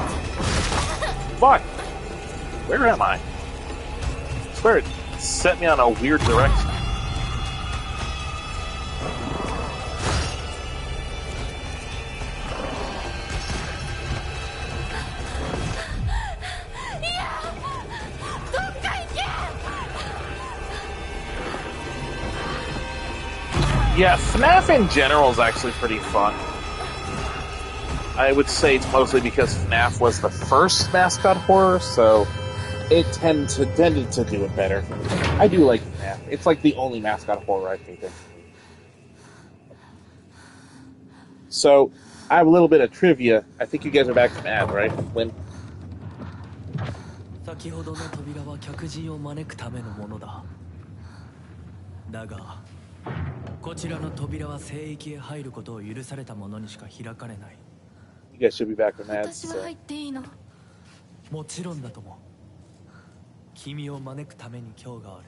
Fuck! Where am I? I swear it set me on a weird direction. Yeah, FNAF in general is actually pretty fun. I would say it's mostly because FNAF was the first mascot horror, so it tended to do it better. I do like FNAF. It's like the only mascot horror I think of. So, I have a little bit of trivia. I think you guys are back from ad, right? When? 先ほどの扉は客人を招くためのものだ。だが、こちらの扉は聖域へ入ることを許された者にしか開かれない。You guys should be back from ad. 私は入っていいの？もちろんだとも。君を招くために今日がある。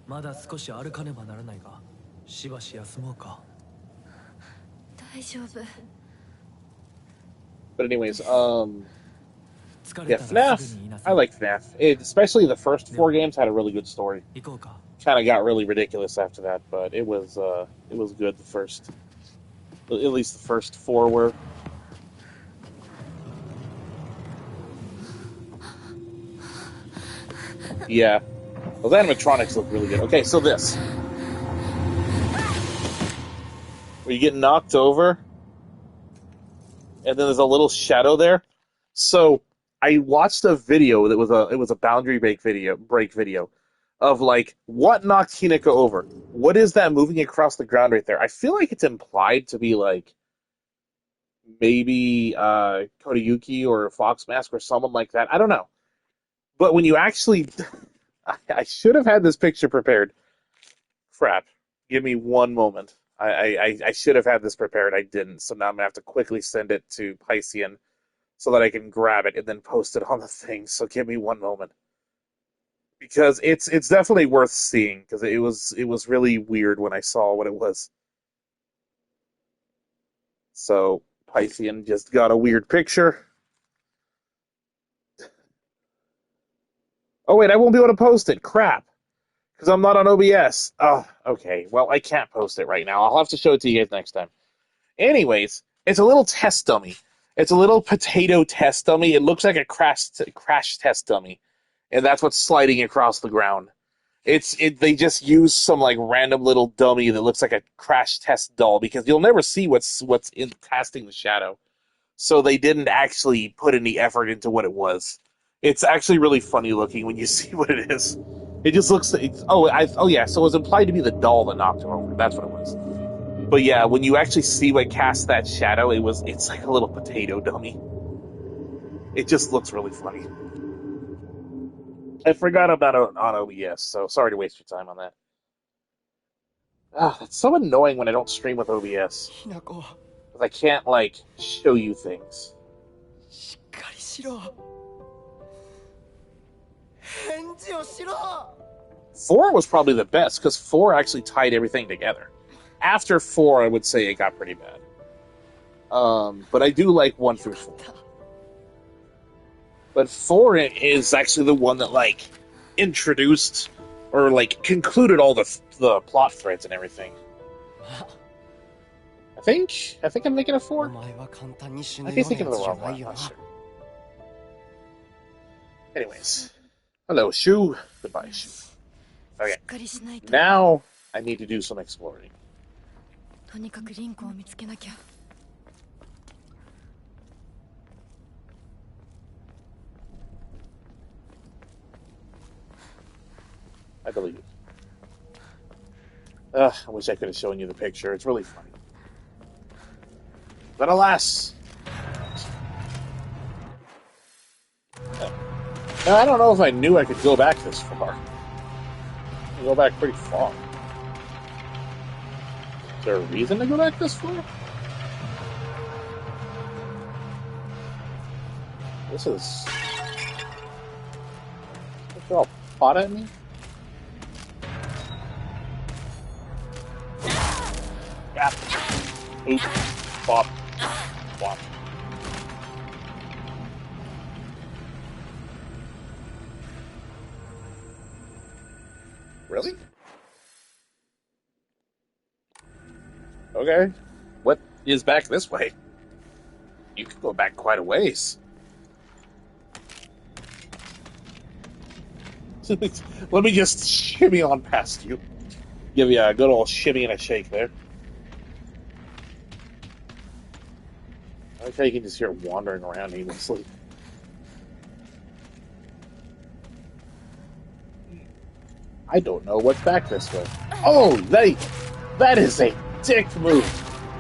まだ少し歩かねばならないが、しばし休もうか。大丈夫。But anyways, yeah, FNAF. I like FNAF. Especially the first 4 games had a really good story. Kind of got really ridiculous after that, but it was good. At least the first 4 were. Yeah, those animatronics look really good. Okay, so this. Where you get knocked over, and then there's a little shadow there. So I watched a video that was a boundary break video of like what knocked Hinako over. What is that moving across the ground right there? I feel like it's implied to be like maybe Kodayuki or Fox Mask or someone like that. I don't know. But when you actually, I should have had this picture prepared. Crap. Give me one moment. I should have had this prepared. I didn't. So now I'm going to have to quickly send it to Piscean so that I can grab it and then post it on the thing. So give me one moment. Because it's definitely worth seeing, because it was really weird when I saw what it was. So Piscean just got a weird picture. Oh wait, I won't be able to post it. Crap. Because I'm not on OBS. Oh, okay. Well, I can't post it right now. I'll have to show it to you guys next time. Anyways, it's a little test dummy. It's a little potato test dummy. It looks like a crash test dummy. And that's what's sliding across the ground. They just use some like random little dummy that looks like a crash test doll, because you'll never see what's in casting the shadow. So they didn't actually put any effort into what it was. It's actually really funny looking when you see what it is. It just looks. Yeah. So it was implied to be the doll that knocked him over. That's what it was. But yeah, when you actually see what cast that shadow, it's like a little potato dummy. It just looks really funny. I forgot about it on OBS, so sorry to waste your time on that. It's so annoying when I don't stream with OBS. Because I can't, like, show you things. 4 was probably the best, because 4 actually tied everything together. After 4, I would say it got pretty bad. But I do like 1 through 4. But 4 is actually the one that, like, introduced, or, like, concluded all the plot threads and everything. I think I'm making a 4. I could be thinking of the wrong one, I'm not sure. Anyways. Hello, Shu. Goodbye, Shu. Okay. Now, I need to do some exploring. とにかくリンコを見つけなきゃ。I believe it. I wish I could have shown you the picture. It's really funny. But alas. Now, I don't know if I knew I could go back this far. I can go back pretty far. Is there a reason to go back this far? This is... They're all pot at me? Gap. Oop. Bop. Bop. Really? Okay. What is back this way? You could go back quite a ways. Let me just shimmy on past you. Give you a good old shimmy and a shake there. I like how you can just hear it wandering around aimlessly. I don't know what's back this way. Oh, that is a dick move.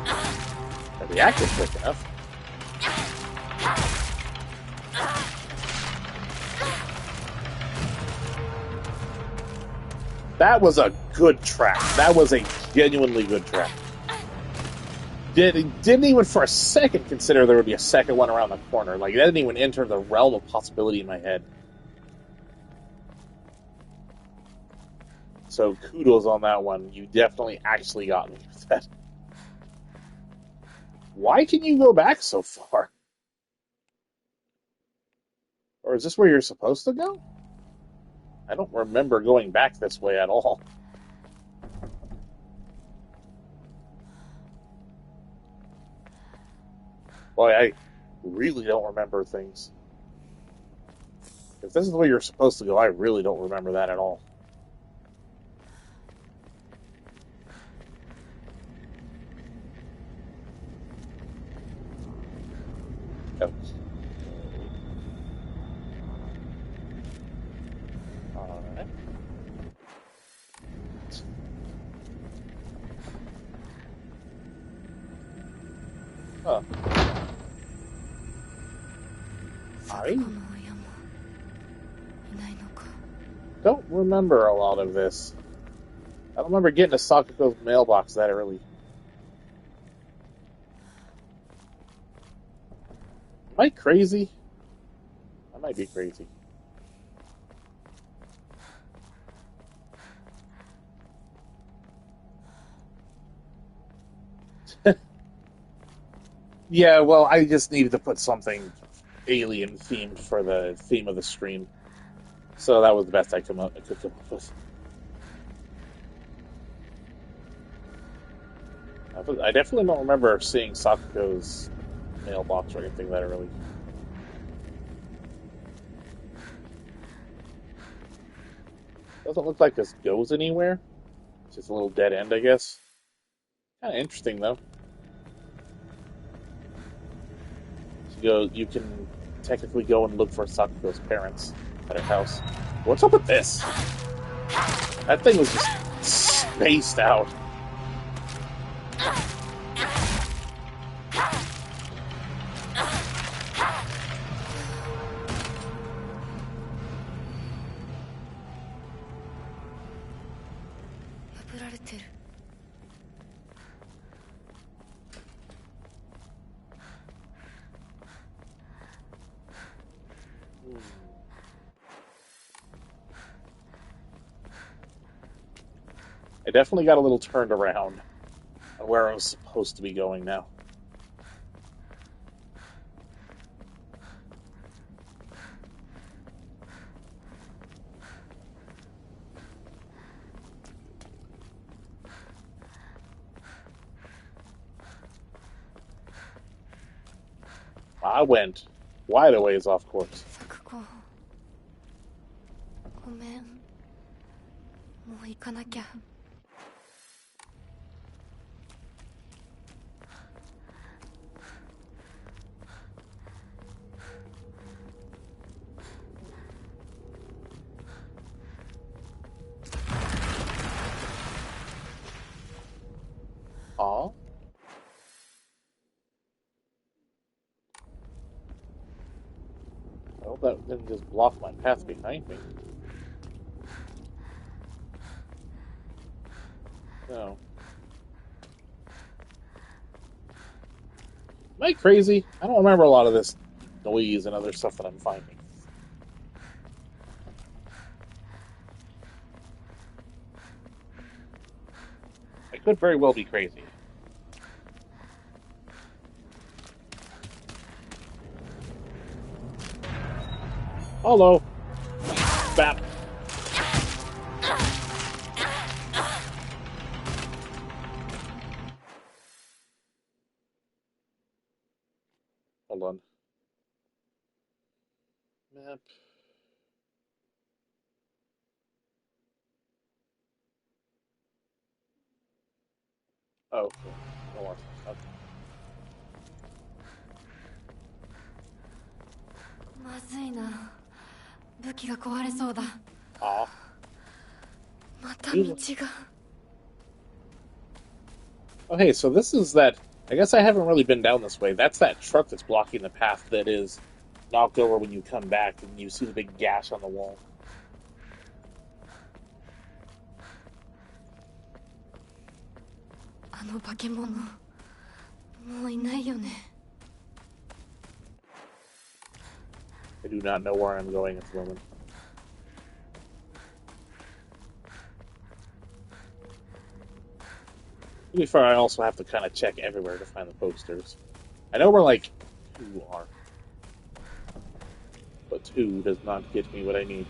I reacted quick enough. That was a good track. That was a genuinely good track. Didn't even for a second consider there would be a second one around the corner. Like, that didn't even enter the realm of possibility in my head. So kudos on that one. You definitely actually got me with that. Why can you go back so far? Or is this where you're supposed to go? I don't remember going back this way at all. Boy, I really don't remember things. If this is where you're supposed to go, I really don't remember that at all. Okay. Alright. Huh. I don't remember a lot of this. I don't remember getting to Sakuko's mailbox that early. Am I crazy? I might be crazy. Yeah, well, I just needed to put something alien themed for the theme of the stream. So that was the best I could come up with. I definitely don't remember seeing Sakuko's mailbox or anything that early. Doesn't look like this goes anywhere. It's just a little dead end, I guess. Kind of interesting, though. You can technically go and look for Sakuko's parents at her house. What's up with this? That thing was just spaced out. I definitely got a little turned around on where I was supposed to be going now. I went wide a ways off course. ごめん。もう行かなきゃ。Aw. Well, that didn't just block my path behind me. No. Am I crazy? I don't remember a lot of this noise and other stuff that I'm finding. I could very well be crazy. Hello. Bap. Hold on. Map. Oh, okay. No more. Okay. まずいな。武器が壊れそうだ。Aw. また道が。 Oh, hey, so this is that. I guess I haven't really been down this way. That's that truck that's blocking the path that is knocked over when you come back, and you see the big gash on the wall. あの化け物、もういないよね。 I do not know where I'm going at the moment. To be fair, I also have to kind of check everywhere to find the posters. I know where, like, 2 are. But 2 does not get me what I need.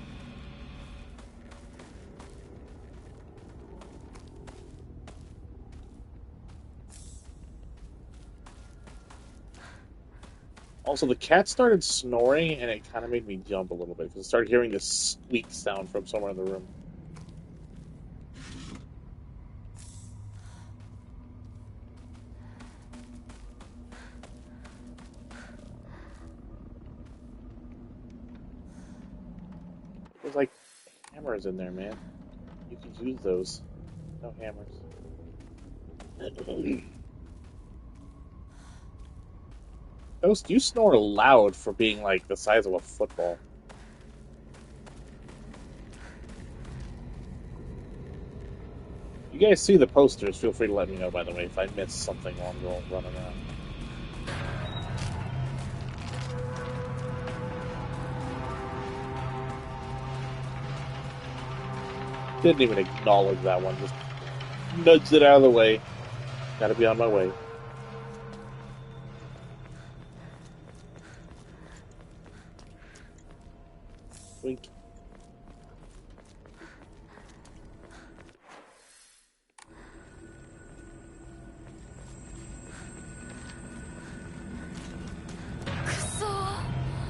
Also, the cat started snoring, and it kind of made me jump a little bit, because I started hearing this squeak sound from somewhere in the room. There's, like, hammers in there, man. You can use those. No hammers. Ghost, you snore loud for being, like, the size of a football. You guys see the posters, feel free to let me know, by the way, if I miss something while I'm running around. Didn't even acknowledge that one, just nudged it out of the way. Gotta be on my way. Wink.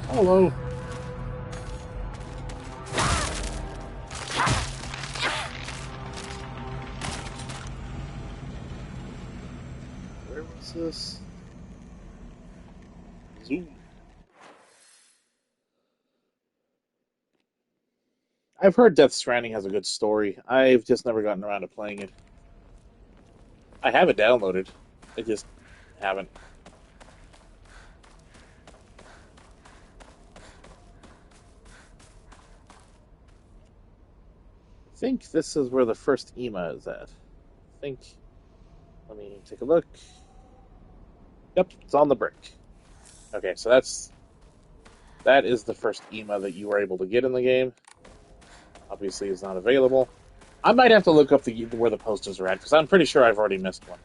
Hello. Where was this? Zoom. I've heard Death Stranding has a good story. I've just never gotten around to playing it. I have it downloaded. I just haven't. I think this is where the first EMA is at. I think. Let me take a look. Yep, it's on the brick. Okay, so that is the first EMA that you were able to get in the game. Obviously, it's not available. I might have to look up where the posters are at, because I'm pretty sure I've already missed one.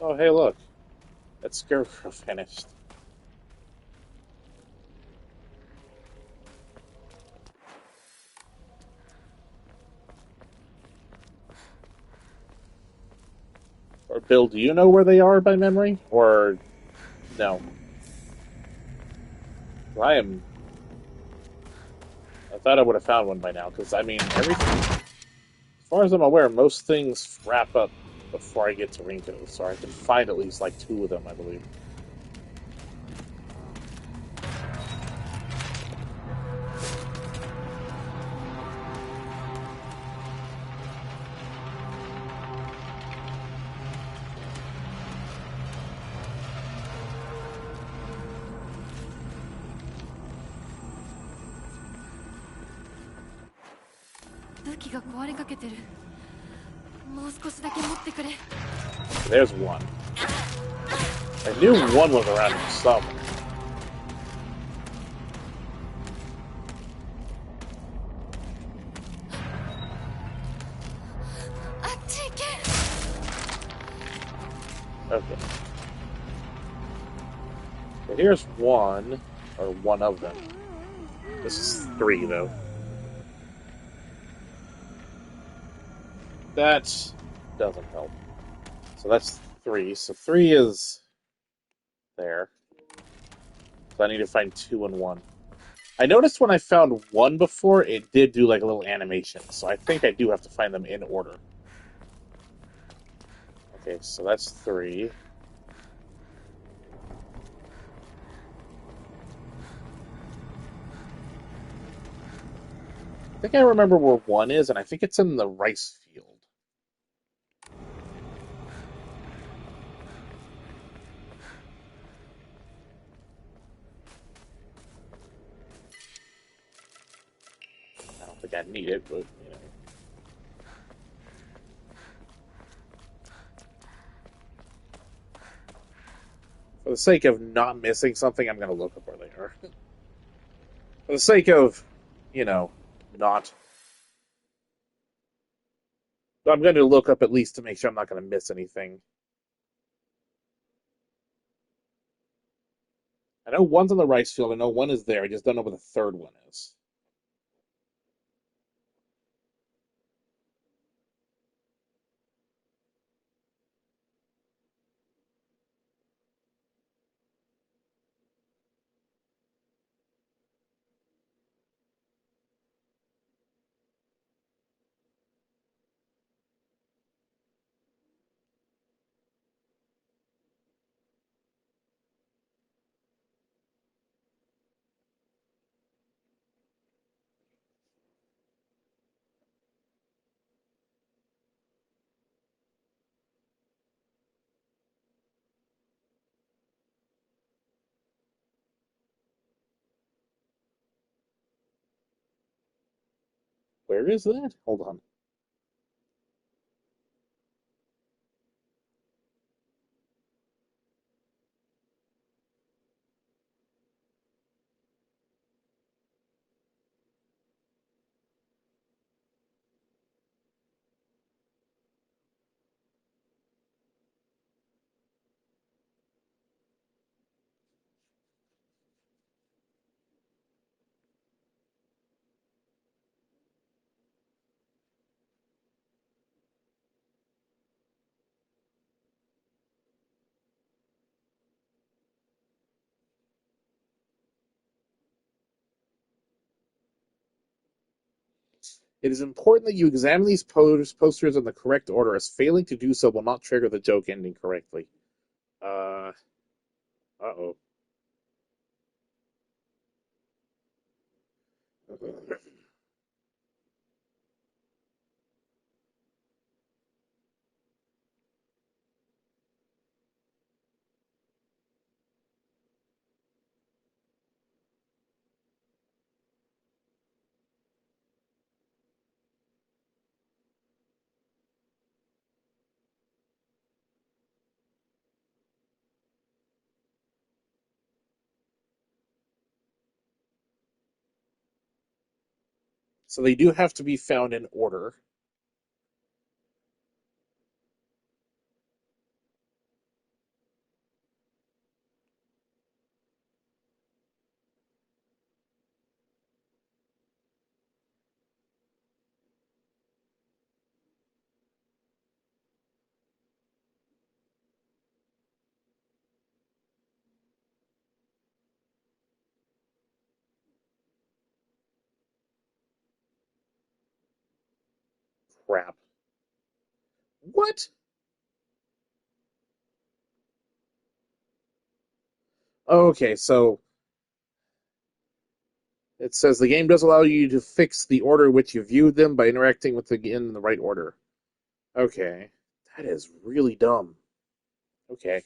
Oh, hey, look. That Scarecrow finished. Or, Bill, do you know where they are by memory? Or, no? I thought I would have found one by now, because, I mean, everything... As far as I'm aware, most things wrap up before I get to Rinko, so I can find at least, like, 2 of them, I believe. There's one. I knew one was around somewhere. Okay. So here's one, or one of them. This is 3, though. That doesn't help. So that's 3. So 3 is there. So I need to find 2 and 1. I noticed when I found one before, it did do like a little animation, so I think I do have to find them in order. Okay, so that's 3. I think I remember where 1 is, and I think it's in the rice field. I don't think I need it, but, you know. For the sake of not missing something, I'm going to look up where they are. For the sake of, you know, not... I'm going to look up at least to make sure I'm not going to miss anything. I know 1's in the rice field. I know 1 is there. I just don't know where the 3rd one is. Where is that? Hold on. It is important that you examine these posters in the correct order, as failing to do so will not trigger the joke ending correctly. Uh-oh. So they do have to be found in order. Crap. What? Okay, so it says the game does allow you to fix the order in which you viewed them by interacting with the game in the right order. Okay. That is really dumb. Okay.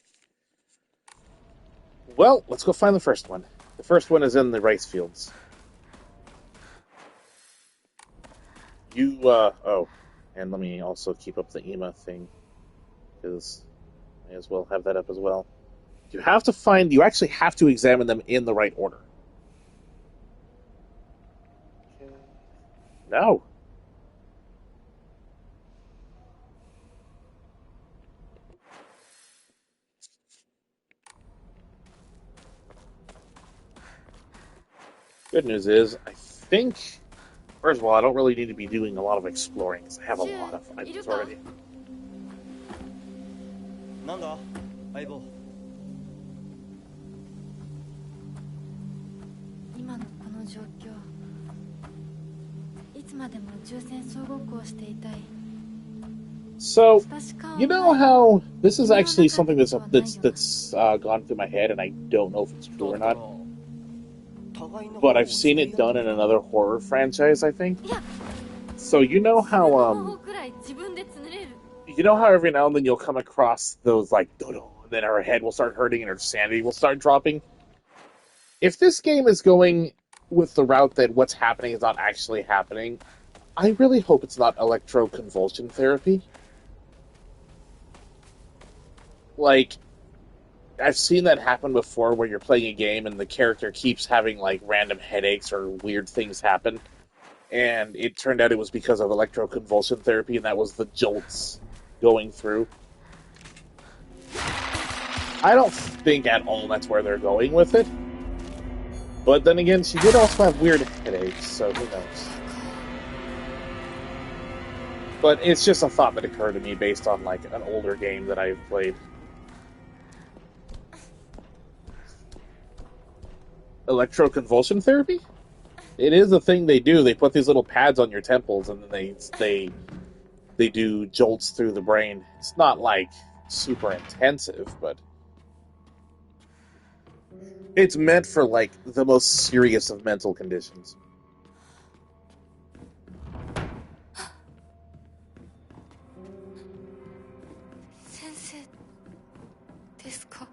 Well, let's go find the first one. The first one is in the rice fields. Oh. And let me also keep up the EMA thing, because I may as well have that up as well. You actually have to examine them in the right order. No. Good news is, I think, first of all, I don't really need to be doing a lot of exploring, because I have a lot of items already. なんだ相棒。今のこの状況いつまでも宇宙船総合行していたい So, you know how this is actually something that's gone through my head, and I don't know if it's true or not. But I've seen it done in another horror franchise, I think. So you know how every now and then you'll come across those like dodo, and then her head will start hurting and her sanity will start dropping. If this game is going with the route that what's happening is not actually happening, I really hope it's not electroconvulsion therapy. Like, I've seen that happen before where you're playing a game and the character keeps having, like, random headaches or weird things happen. And it turned out it was because of electroconvulsion therapy, and that was the jolts going through. I don't think at all that's where they're going with it. But then again, she did also have weird headaches, so who knows. But it's just a thought that occurred to me based on, like, an older game that I've played. Electroconvulsion therapy? It is a thing they do. They put these little pads on your temples and then they do jolts through the brain. It's not like super intensive, but it's meant for like the most serious of mental conditions. Sensei, desu ka?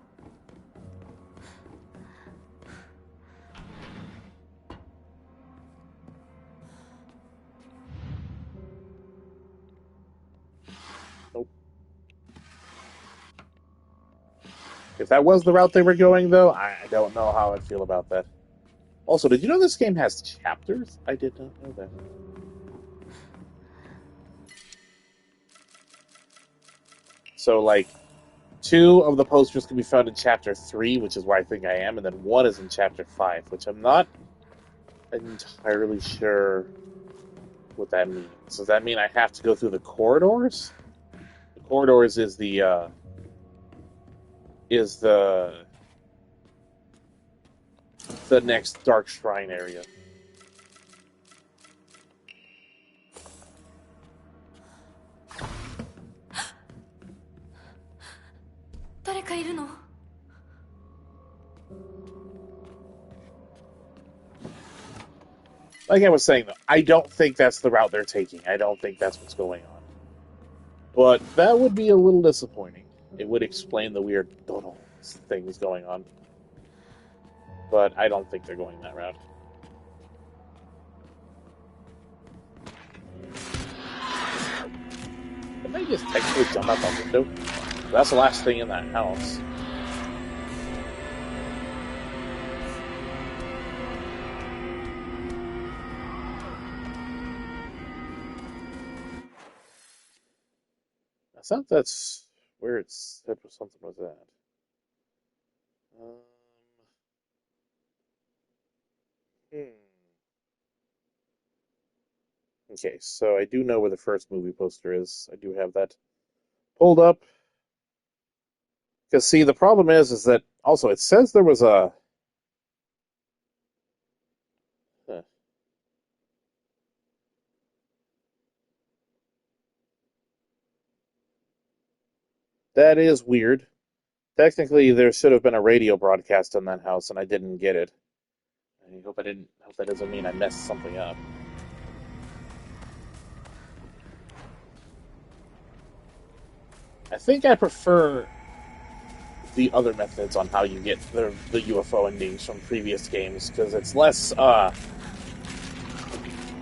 If that was the route they were going, though, I don't know how I'd feel about that. Also, did you know this game has chapters? I did not know that. So, like, 2 of the posters can be found in Chapter 3, which is where I think I am, and then 1 is in Chapter 5, which I'm not entirely sure what that means. Does that mean I have to go through the corridors? The corridors is the next Dark Shrine area. Like I was saying, though, I don't think that's the route they're taking. I don't think that's what's going on. But that would be a little disappointing. It would explain the weird things going on. But I don't think they're going that route. Can they just technically jump out the window? That's the last thing in that house. I thought that's where it said something was at. Okay, so I do know where the first movie poster is. I do have that pulled up. Because, see, the problem is that, also, it says there was a... That is weird. Technically, there should have been a radio broadcast in that house, and I didn't get it. I hope that doesn't mean I messed something up. I think I prefer the other methods on how you get the UFO endings from previous games, because it's less,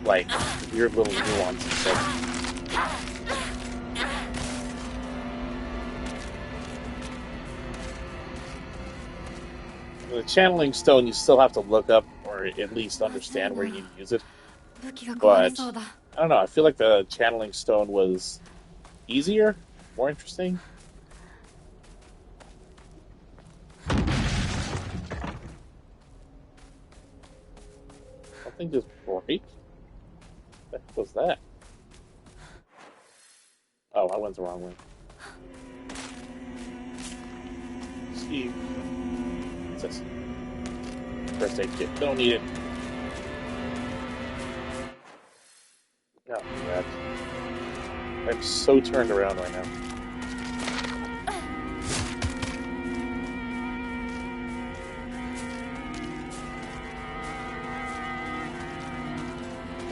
like, weird little nuances. The channeling stone, you still have to look up, or at least understand where you need to use it. But, I don't know, I feel like the channeling stone was easier, more interesting. Something just broke? What the heck was that? Oh, I went the wrong way. Steve. What's this? First aid kit. Don't need it. I'm so turned around right now.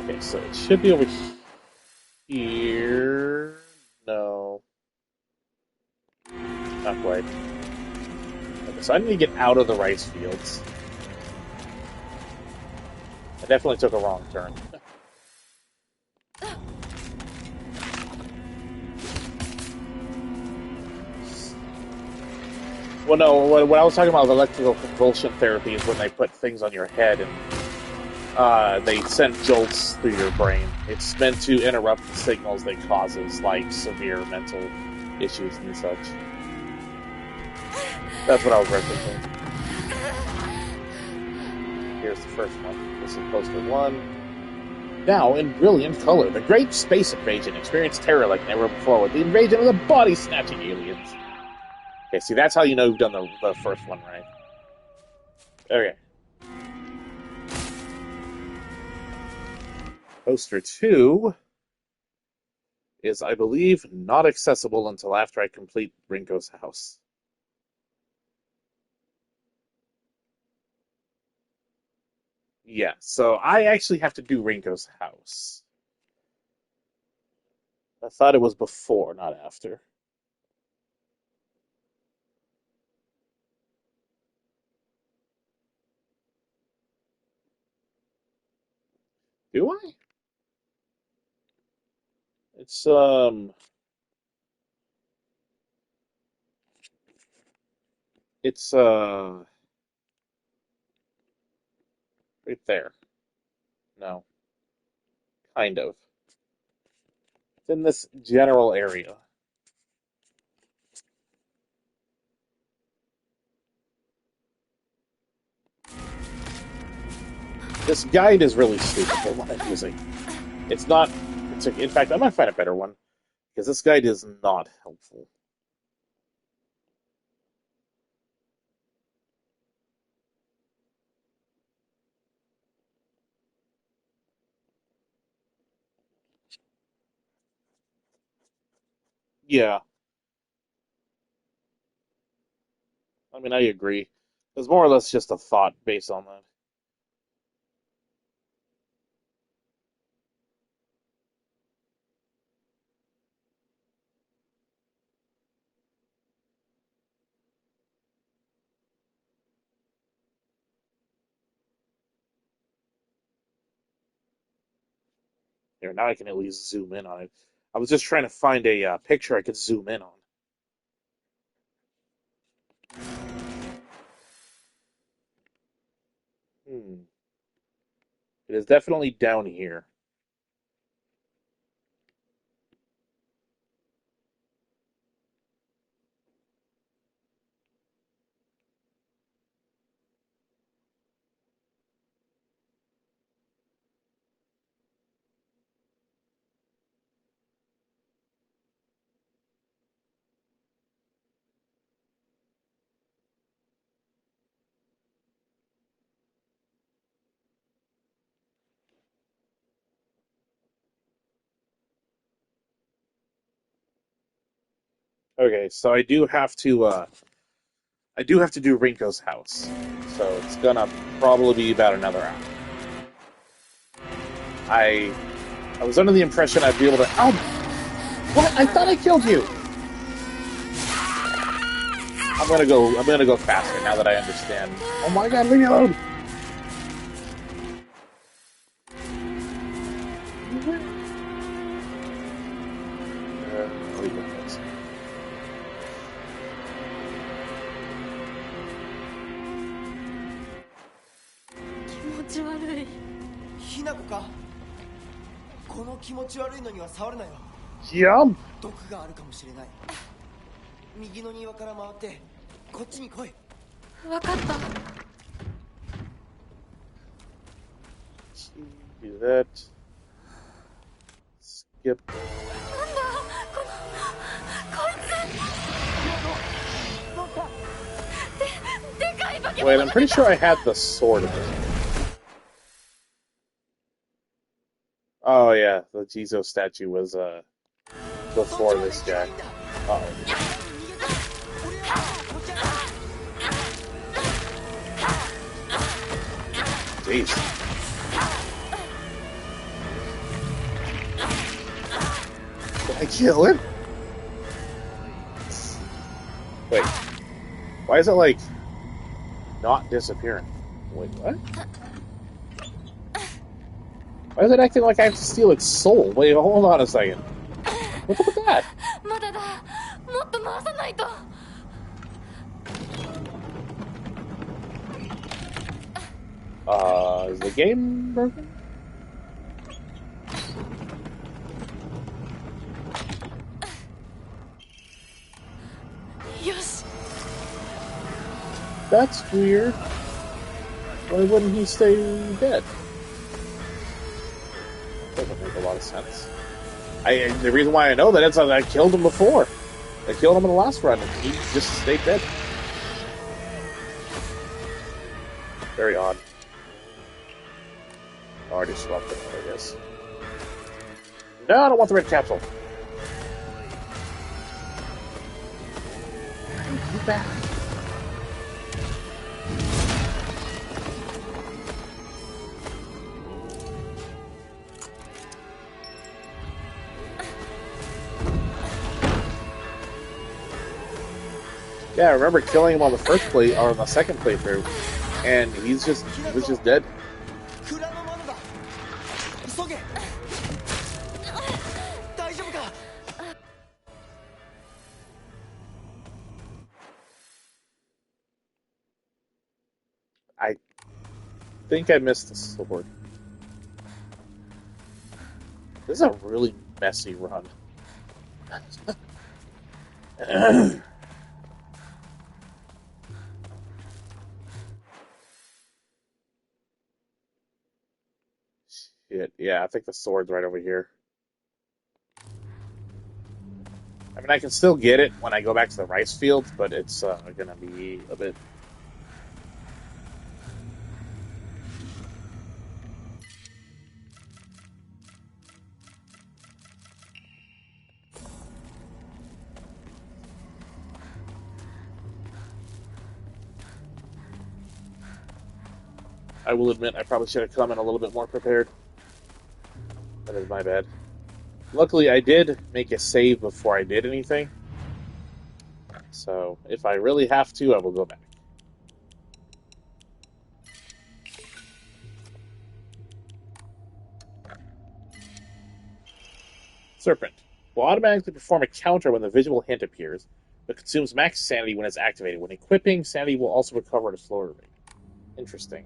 Okay, so it should be over here. No. Not quite. Okay, so I need to get out of the rice fields. I definitely took a wrong turn. Well, no, what I was talking about with electrical convulsion therapy is when they put things on your head and they send jolts through your brain. It's meant to interrupt the signals that causes, like, severe mental issues and such. That's what I was referencing. Here's the first one. This is poster 1. Now, in brilliant color, the great space invasion experienced terror like never before with the invasion of the body-snatching aliens. Okay, see, that's how you know you've done the first one right. Okay. Poster 2 is, I believe, not accessible until after I complete Rinko's house. Yeah, so I actually have to do Rinko's house. I thought it was before, not after. Do I? It's right there. No. Kind of. It's in this general area. This guide is really stupid, the one I'm using. It's not... in fact, I might find a better one, because this guide is not helpful. Yeah. I mean, I agree. It's more or less just a thought based on that. Here, now I can at least zoom in on it. I was just trying to find a picture I could zoom in on. It is definitely down here. Okay, so I do have to do Rinko's house. So it's gonna probably be about another hour. I was under the impression I'd be able to... Oh! What? I thought I killed you! I'm gonna go faster now that I understand. Oh my god, leave me alone! Leave me alone. 気持ち悪い。ひなこか。この気持ち悪いのには触るなよ。Jump! 毒があるかもしれない。右の庭から回ってこっちに来い。わかった。Do that. Skip. なんだこいつ。でかい化け物。 Wait, I'm pretty sure I had the sword of it. Oh yeah, the Jizo statue was before this guy. Uh-oh. Jeez. Did I kill him? Wait. Why is it like not disappearing? Wait, what? Why is it acting like I have to steal its soul? Wait, hold on a second. What's up with that? まだだ。もっと回さないと。Is the game broken? Yosh. That's weird. Why wouldn't he stay dead? Doesn't make a lot of sense. The reason why I know that is that I killed him before. I killed him in the last run, and he just stayed dead. Very odd. I already swapped it, I guess. No, I don't want the red capsule. You back. Yeah, I remember killing him on the first play or on the second playthrough, and he was just dead. I think I missed the sword. This is a really messy run. Shit, yeah, I think the sword's right over here. I mean, I can still get it when I go back to the rice fields, but it's gonna be a bit... I will admit, I probably should have come in a little bit more prepared. That is my bad. Luckily, I did make a save before I did anything. So, if I really have to, I will go back. Serpent will automatically perform a counter when the visual hint appears, but consumes max sanity when it's activated. When equipping, sanity will also recover at a slower rate. Interesting.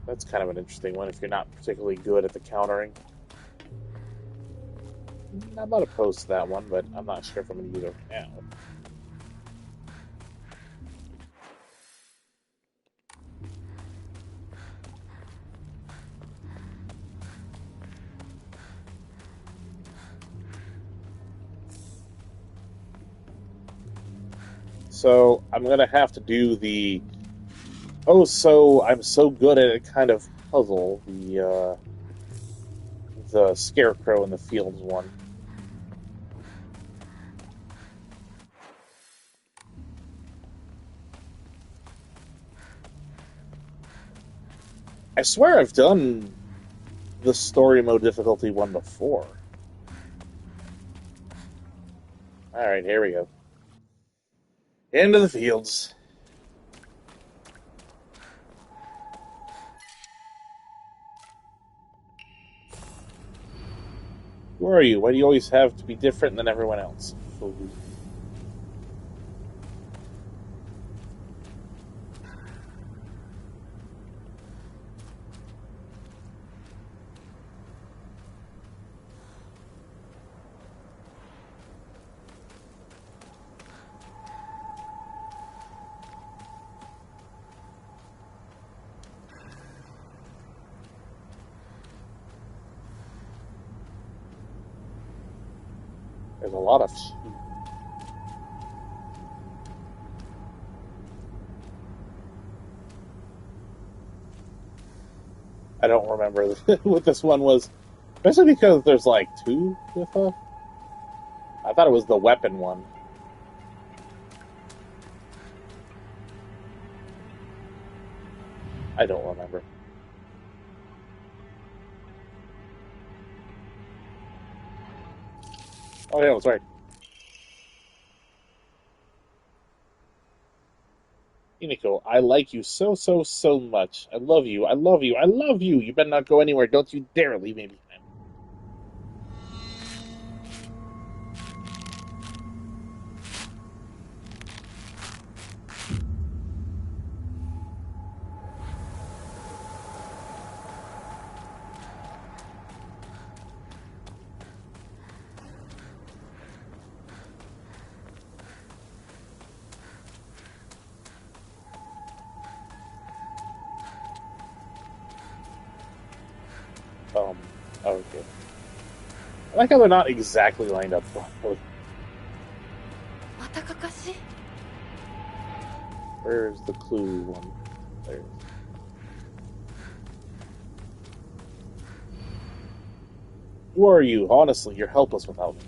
That's kind of an interesting one if you're not particularly good at the countering. I'm not opposed to that one, but I'm not sure if I'm going to use it now. So I'm going to have to do the I'm so good at it kind of puzzle, the scarecrow in the fields one. I swear I've done the story mode difficulty one before. Alright, here we go. Into the fields. Who are you? Why do you always have to be different than everyone else? There's a lot of sheep. I don't remember what this one was, especially because there's like two with I thought it was the weapon one. I don't remember. Oh yeah, that's right. Himiko, I like you so, so, so much. I love you. I love you. I love you. You better not go anywhere. Don't you dare leave me behind. Okay. I like how they're not exactly lined up properly. またかかし Where's the clue one? There. Who are you? Honestly, you're helpless without me.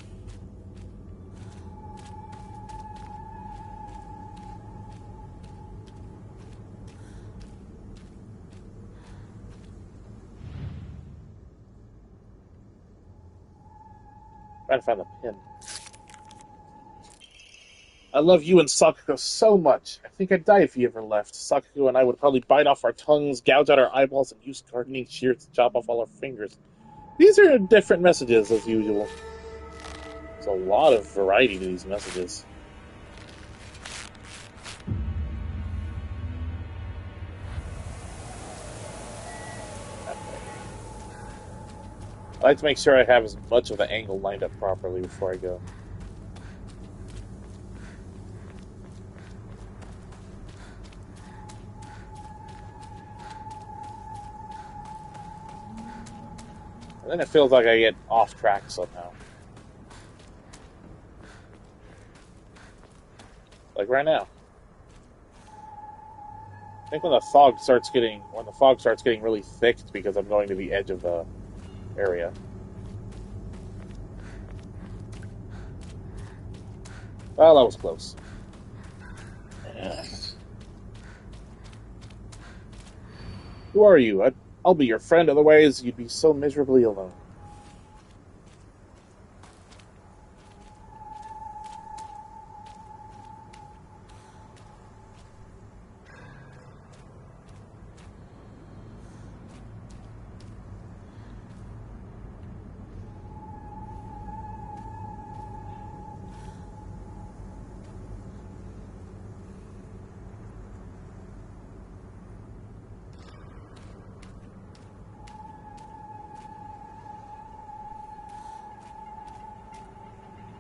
Trying to find the pin. I love you and Sakuko so much. I think I'd die if you ever left. Sakuko and I would probably bite off our tongues, gouge out our eyeballs, and use gardening shears to chop off all our fingers. These are different messages, as usual. There's a lot of variety to these messages. I like to make sure I have as much of the angle lined up properly before I go. And then it feels like I get off track somehow. Like right now. I think when the fog starts getting really thick, it's because I'm going to the edge of the area. Well, that was close. Who are you? I'll be your friend, otherwise you'd be so miserably alone.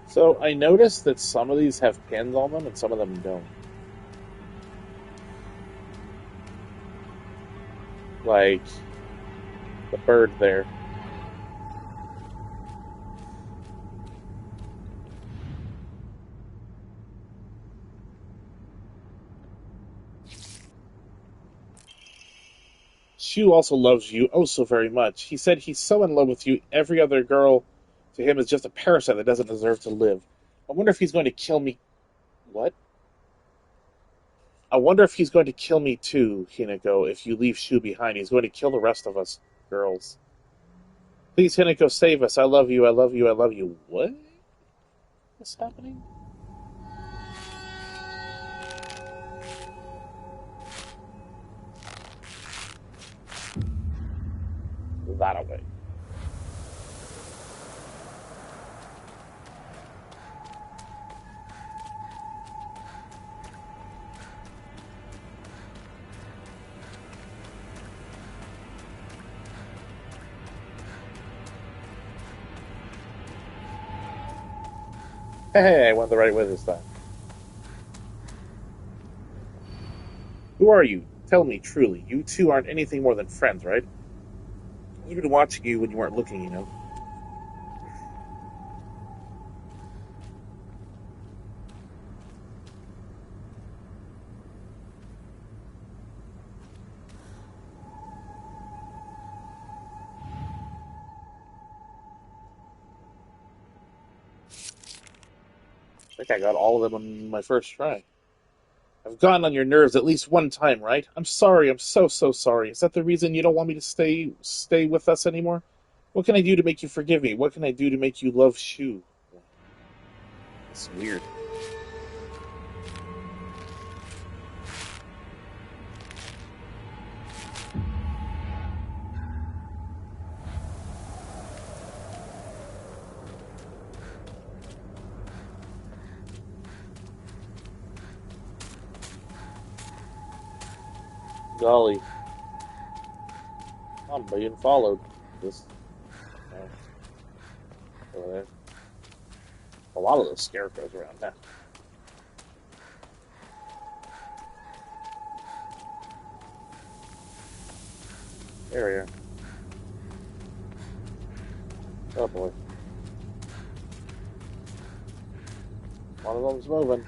So I noticed that some of these have pins on them and some of them don't. Like the bird there. Shu also loves you oh so very much. He said he's so in love with you, every other girl to him is just a parasite that doesn't deserve to live. I wonder if he's going to kill me. What? I wonder if he's going to kill me too, Hinako, if you leave Shu behind. He's going to kill the rest of us girls. Please, Hinako, save us. I love you, I love you, I love you. What is happening? That away. Hey, I went the right way this time. Who are you? Tell me truly. You two aren't anything more than friends, right? I've been watching you when you weren't looking, you know. think I got all of them on my first try. I've gotten on your nerves at least one time, right? I'm sorry. I'm so sorry. Is that the reason you don't want me to stay with us anymore? What can I do to make you forgive me? What can I do to make you love Shu? It's weird. Golly. I'm being followed. Just, over there. A lot of those scarecrows around now. There we are. Oh boy. One of them's moving.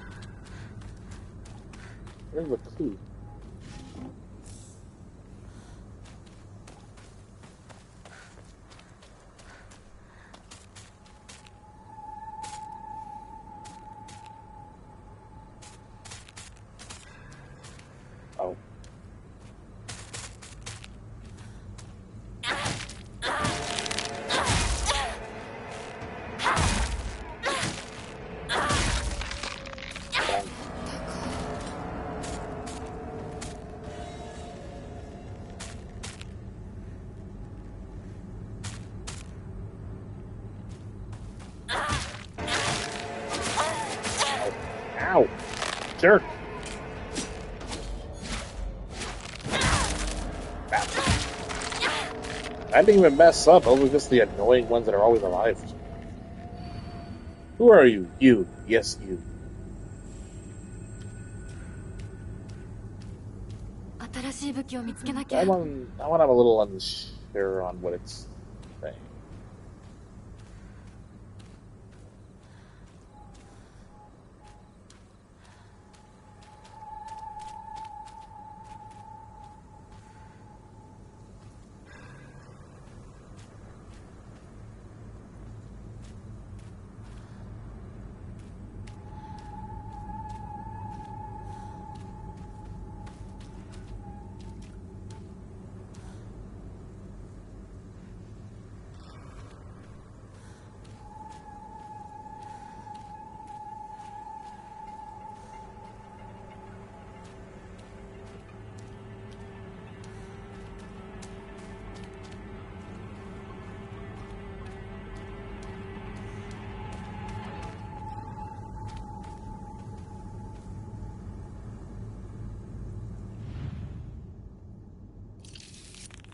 Where's the clue? Oh. Ow! Jerk! I didn't even mess up. Those are just the annoying ones that are always alive. Who are you? You. Yes, you. 新しい武器を見つけなきゃ。 I'm a little unsure on what it's saying.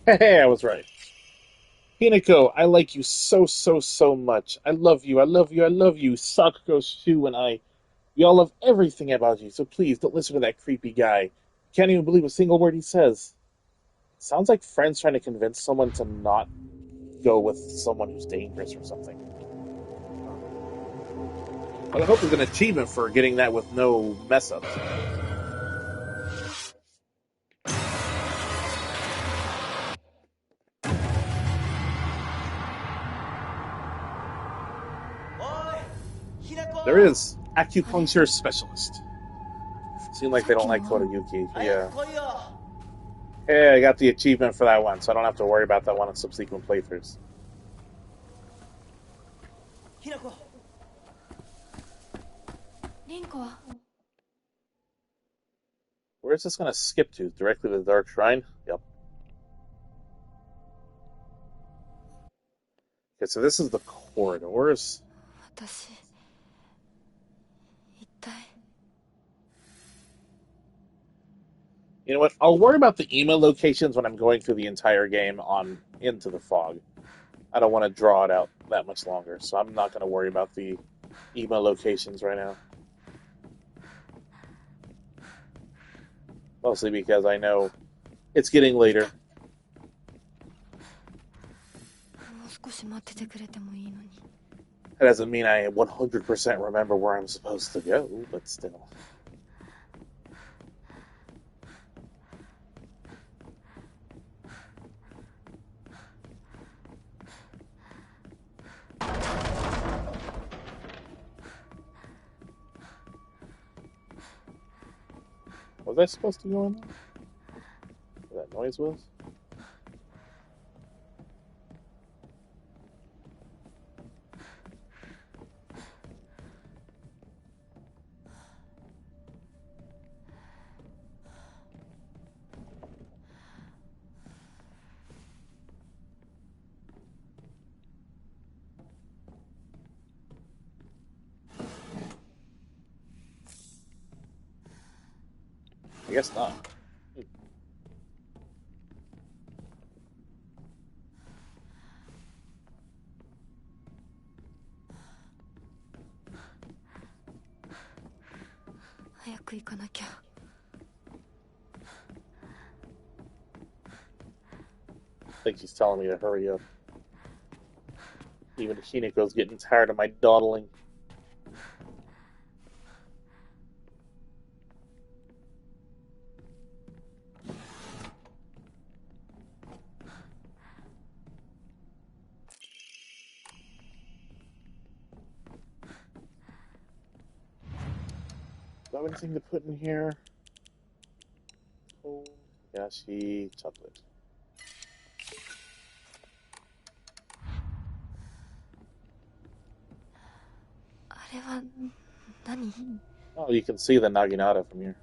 Hey, I was right. Hinako, I like you so much. I love you, I love you, I love you. Sakugo, Shu, and I. We all love everything about you, so please don't listen to that creepy guy. Can't even believe a single word he says. Sounds like friends trying to convince someone to not go with someone who's dangerous or something. But I hope there's an achievement for getting that with no mess-ups. There is. Acupuncture specialist. Seems like they don't like Kodayuki. Yeah. Hey, I got the achievement for that one, so I don't have to worry about that one in subsequent playthroughs. Where is this going to skip to? Directly to the Dark Shrine? Yep. Okay, so this is the corridors. 私一体 You know what? I'll worry about the email locations when I'm going through the entire game on Into the Fog. I don't want to draw it out that much longer, so I'm not going to worry about the email locations right now. Mostly because I know it's getting later. もう少し待っててくれてもいいのに That doesn't mean I 100% remember where I'm supposed to go, but still. Was I supposed to go in there? Where that noise was? I guess not. I think she's telling me to hurry up. Even Hinako's getting tired of my dawdling. Do I have anything to put in here? Oh, Yashi chocolate. Oh, you can see the Naginata from here.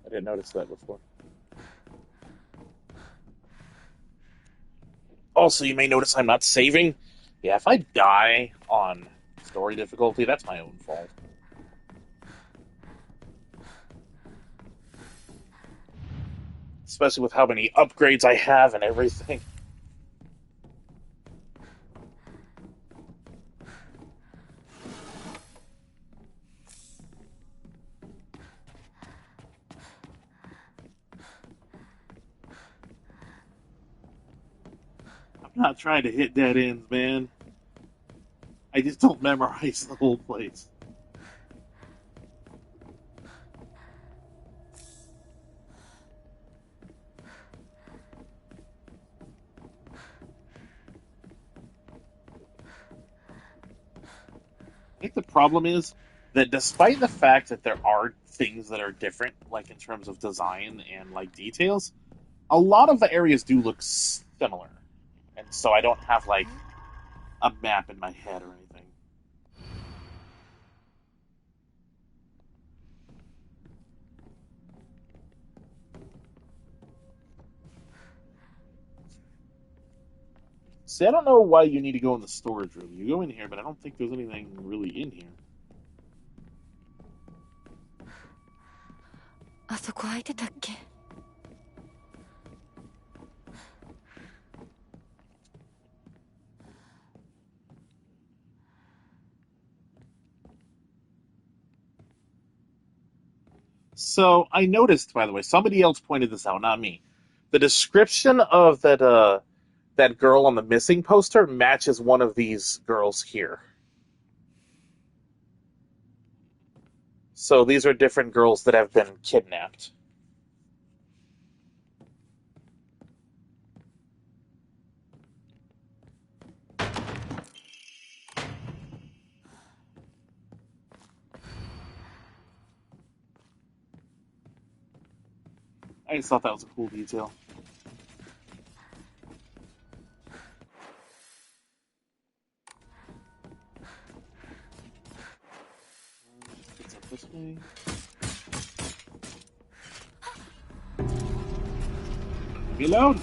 I didn't notice that before. Also, you may notice I'm not saving. Yeah, if I die on story difficulty, that's my own fault. Especially with how many upgrades I have and everything. I'm not trying to hit dead ends, man. I just don't memorize the whole place. I think the problem is that despite the fact that there are things that are different, like in terms of design and like details, a lot of the areas do look similar. And so I don't have like a map in my head or anything. See, I don't know why you need to go in the storage room. You go in here, but I don't think there's anything really in here. So I noticed, by the way, somebody else pointed this out, not me. The description of that girl on the missing poster matches one of these girls here. So these are different girls that have been kidnapped. I just thought that was a cool detail. Gets up this way. Reload!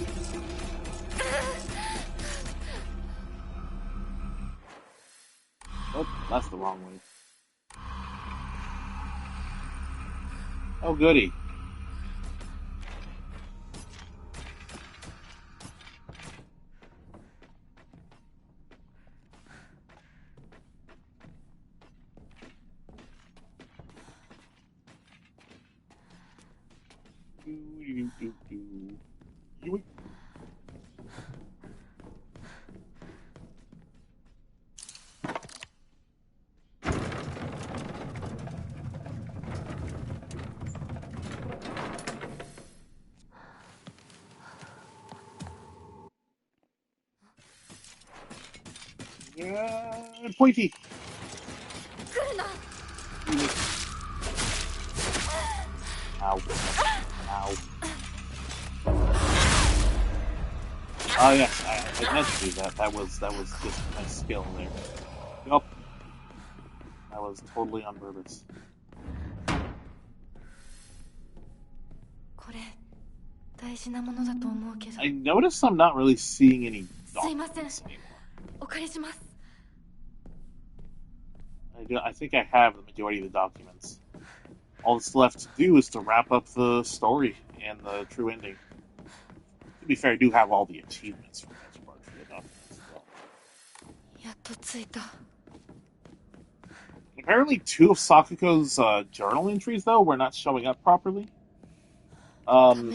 Oh, that's the wrong way. Oh, goody. Yoink. Yeah, pointy. Ow. Ow. Oh yes, I meant to do that. That was just my skill there. Yup. That was totally on purpose. これ大事なものだと思うけど。 I noticed I'm not really seeing any すいません。 documents anymore. お借りします。 I think I have the majority of the documents. All that's left to do is to wrap up the story and the true ending. To be fair, I do have all the achievements for this part for the documents as well. やっと着いた。 Apparently, 2 of Sakuko's journal entries, though, were not showing up properly.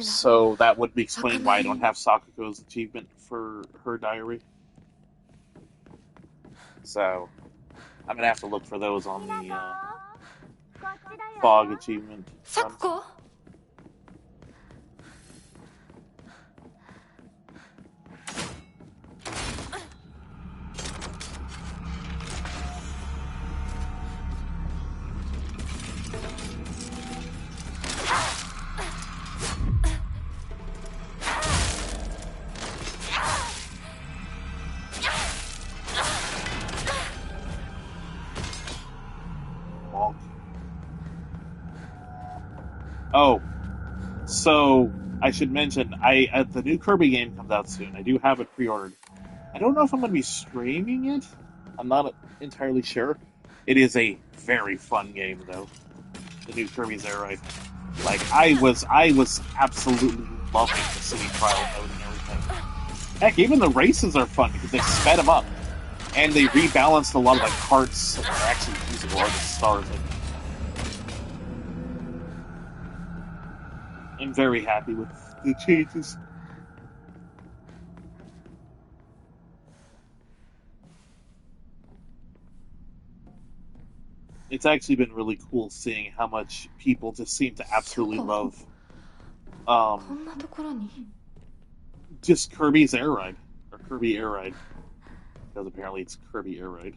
So that would explain why I don't have Sakuko's achievement for her diary. So, I'm gonna have to look for those on the Fog achievement. サクコ？ Oh, so I should mention, the new Kirby game comes out soon. I do have it pre-ordered. I don't know if I'm going to be streaming it. I'm not entirely sure. It is a very fun game, though. The new Kirby's Air Ride. Like, I was absolutely loving the city trial mode and everything. Heck, even the races are fun because they sped them up. And they rebalanced a lot of the carts that are actually usable or the stars. I'm very happy with the changes. It's actually been really cool seeing how much people just seem to absolutely love こんなところに just Kirby's Air Ride. Or Kirby Air Ride. Because apparently it's Kirby Air Ride.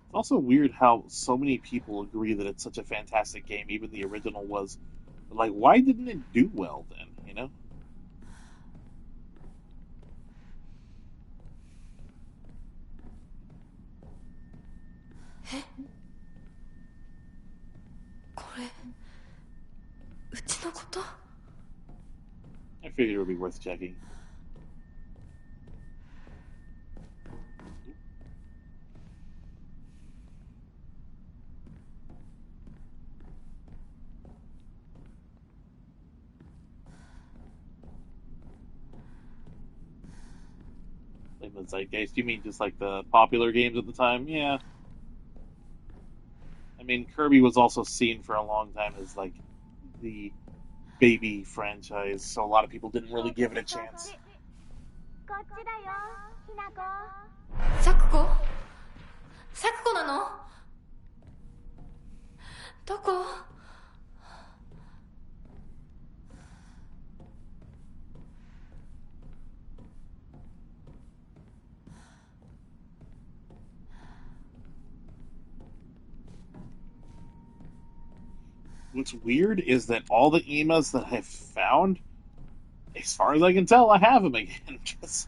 It's also weird how so many people agree that it's such a fantastic game, even the original was. Like, why didn't it do well then, you know? Eh? これうちのこと I figured it would be worth checking. In the zeitgeist, you mean just like the popular games at the time? Yeah. I mean, Kirby was also seen for a long time as like the baby franchise, so a lot of people didn't really give it a chance. サクコ？サクコなの？どこ？ What's weird is that all the emas that I've found, as far as I can tell, I have them again. Just,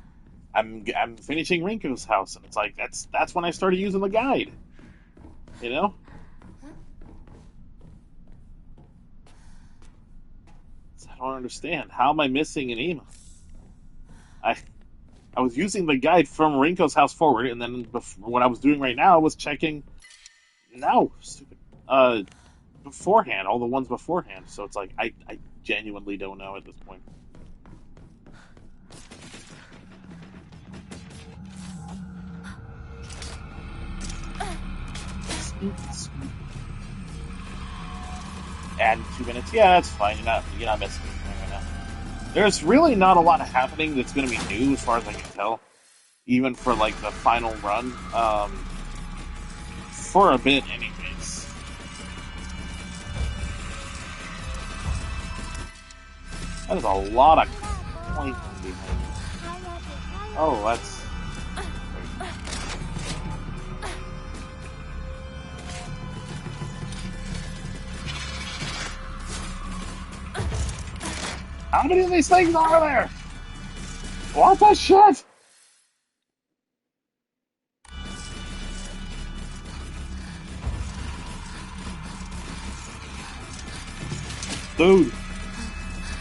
I'm finishing Rinko's house, and it's like that's when I started using the guide. You know? So I don't understand. How am I missing an ema? I was using the guide from Rinko's house forward, and then what I was doing right now was checking. No, stupid. Beforehand, all the ones beforehand. So it's like I genuinely don't know at this point. Add 2 minutes. Yeah, that's fine. You're not missing anything right now. There's really not a lot happening that's going to be new, as far as I can tell. Even for like the final run, for a bit, anyways. That is a lot of clanking behind me. Oh, that's... How many of these things are there? What the shit? Dude,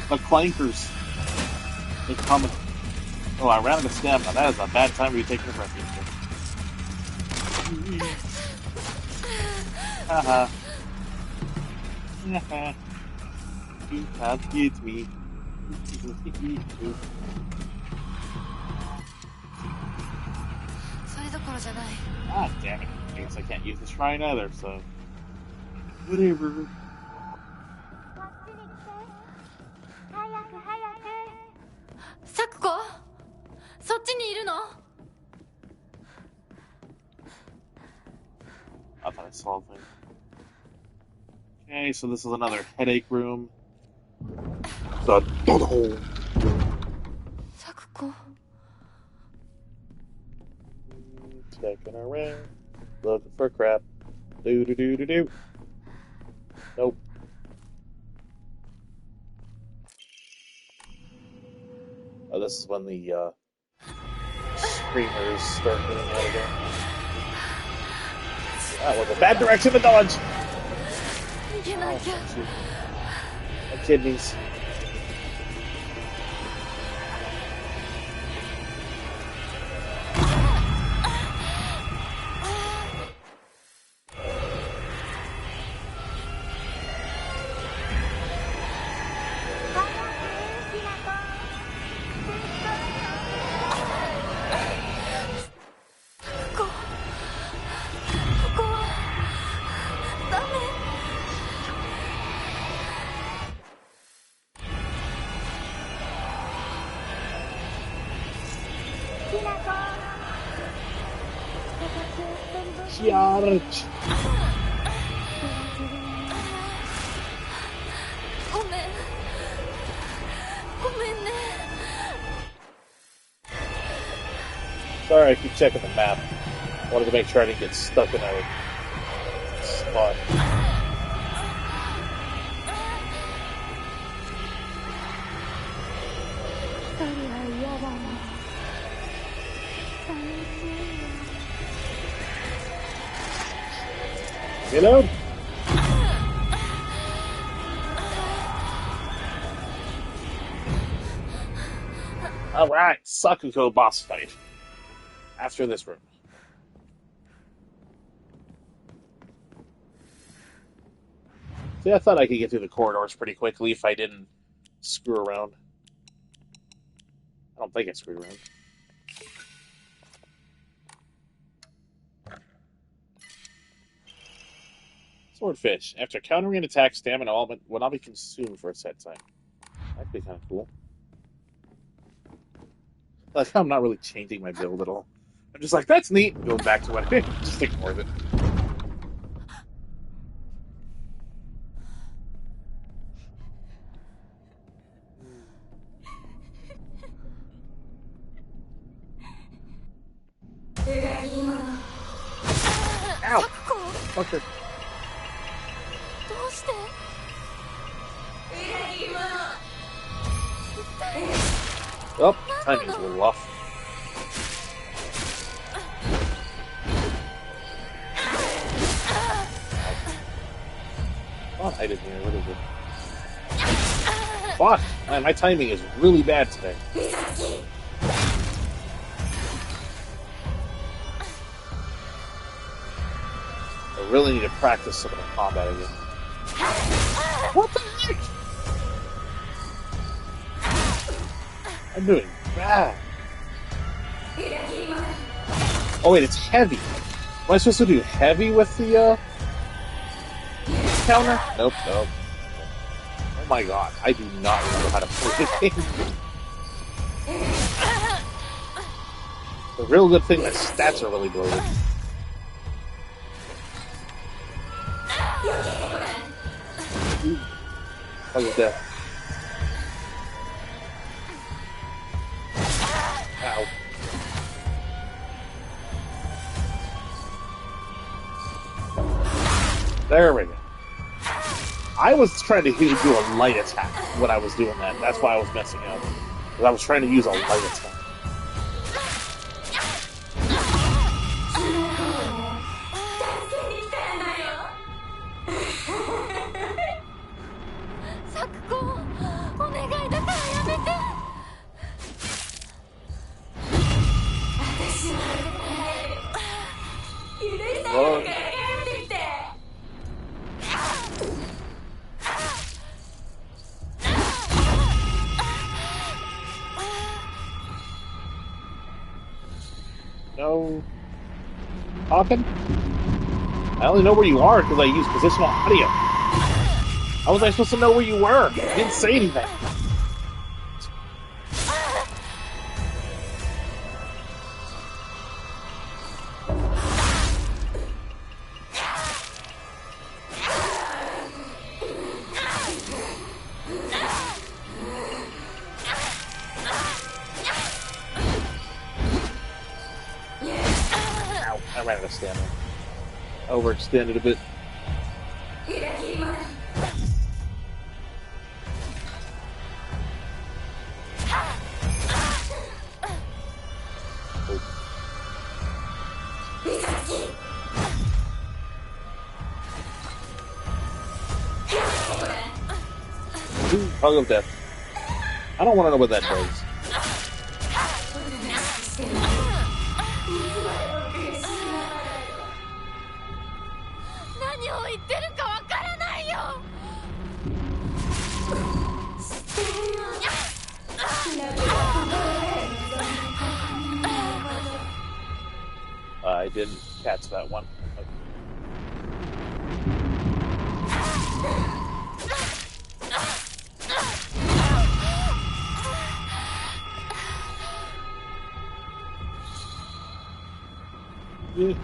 the clankers. They come. Oh, I ran out of stem. Now that is a bad time to be taking a refuge. Haha. Haha. You can't get me. それどころじゃない。 Ah, damn it. I guess I can't use the shrine either, so. Whatever. サクコ、そっちにいるの？ I thought I saw things. Okay, so this is another headache room. The hole. サクコ。 Checking around, looking for crap. Do do do do do. Nope. Oh, this is when the screamers start getting out again. That was a bad direction to dodge. 逃げなきゃ。 My kidneys. Charge. ごめん。ごめんね。 Sorry, I keep checking the map. Wanted to make sure I didn't get stuck in a spot. Reload. Alright, Sakuko boss fight. After this room. See, I thought I could get through the corridors pretty quickly if I didn't screw around. I don't think I screwed around. Swordfish. After countering an attack, stamina element will not be consumed for a set time. That'd be kind of cool. Like, I'm not really changing my build at all. I'm just like, that's neat. Go back to what I did. Just ignore it. Ow! Fucker. どうして？ Oh, timing's a little off. Oh, I didn't hear. What is it? Fuck! Man, my timing is really bad today. I really need to practice some of the combat again. What the heck? I'm doing bad. Oh wait, it's heavy. Am I supposed to do heavy with the counter? Nope, nope. Oh my god, I do not know how to play this game. The real good thing, my stats are really bloated. Hug of death. Ow. There we go. I was trying to do a light attack when I was doing that. That's why I was messing up. Because I was trying to use a light attack. No. Talking? I only know where you are because I use positional audio. How was I supposed to know where you were? You didn't say anything. Ow, I ran out of stamina. Overextended a bit. Hug of death. I don't want to know what that does. I didn't catch that one. Okay.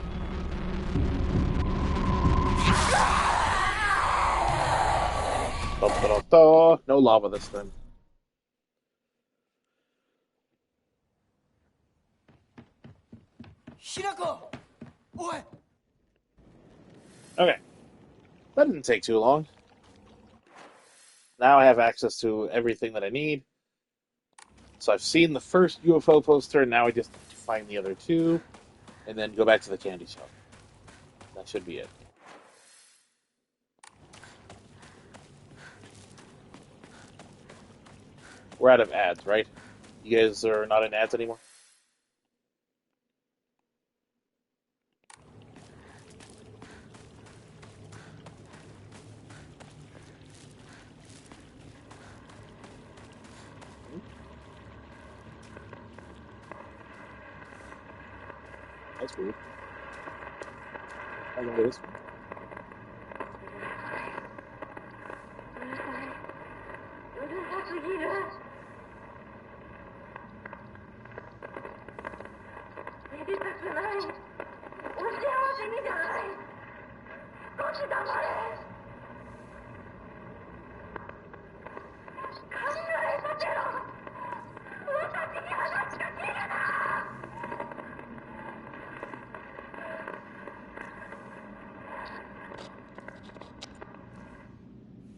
No lava this time. Okay. That didn't take too long. Now I have access to everything that I need. So I've seen the first UFO poster, now I just need to find the other two, and then go back to the candy shop. That should be it. We're out of ads, right? You guys are not in ads anymore? That's weird. I know this one.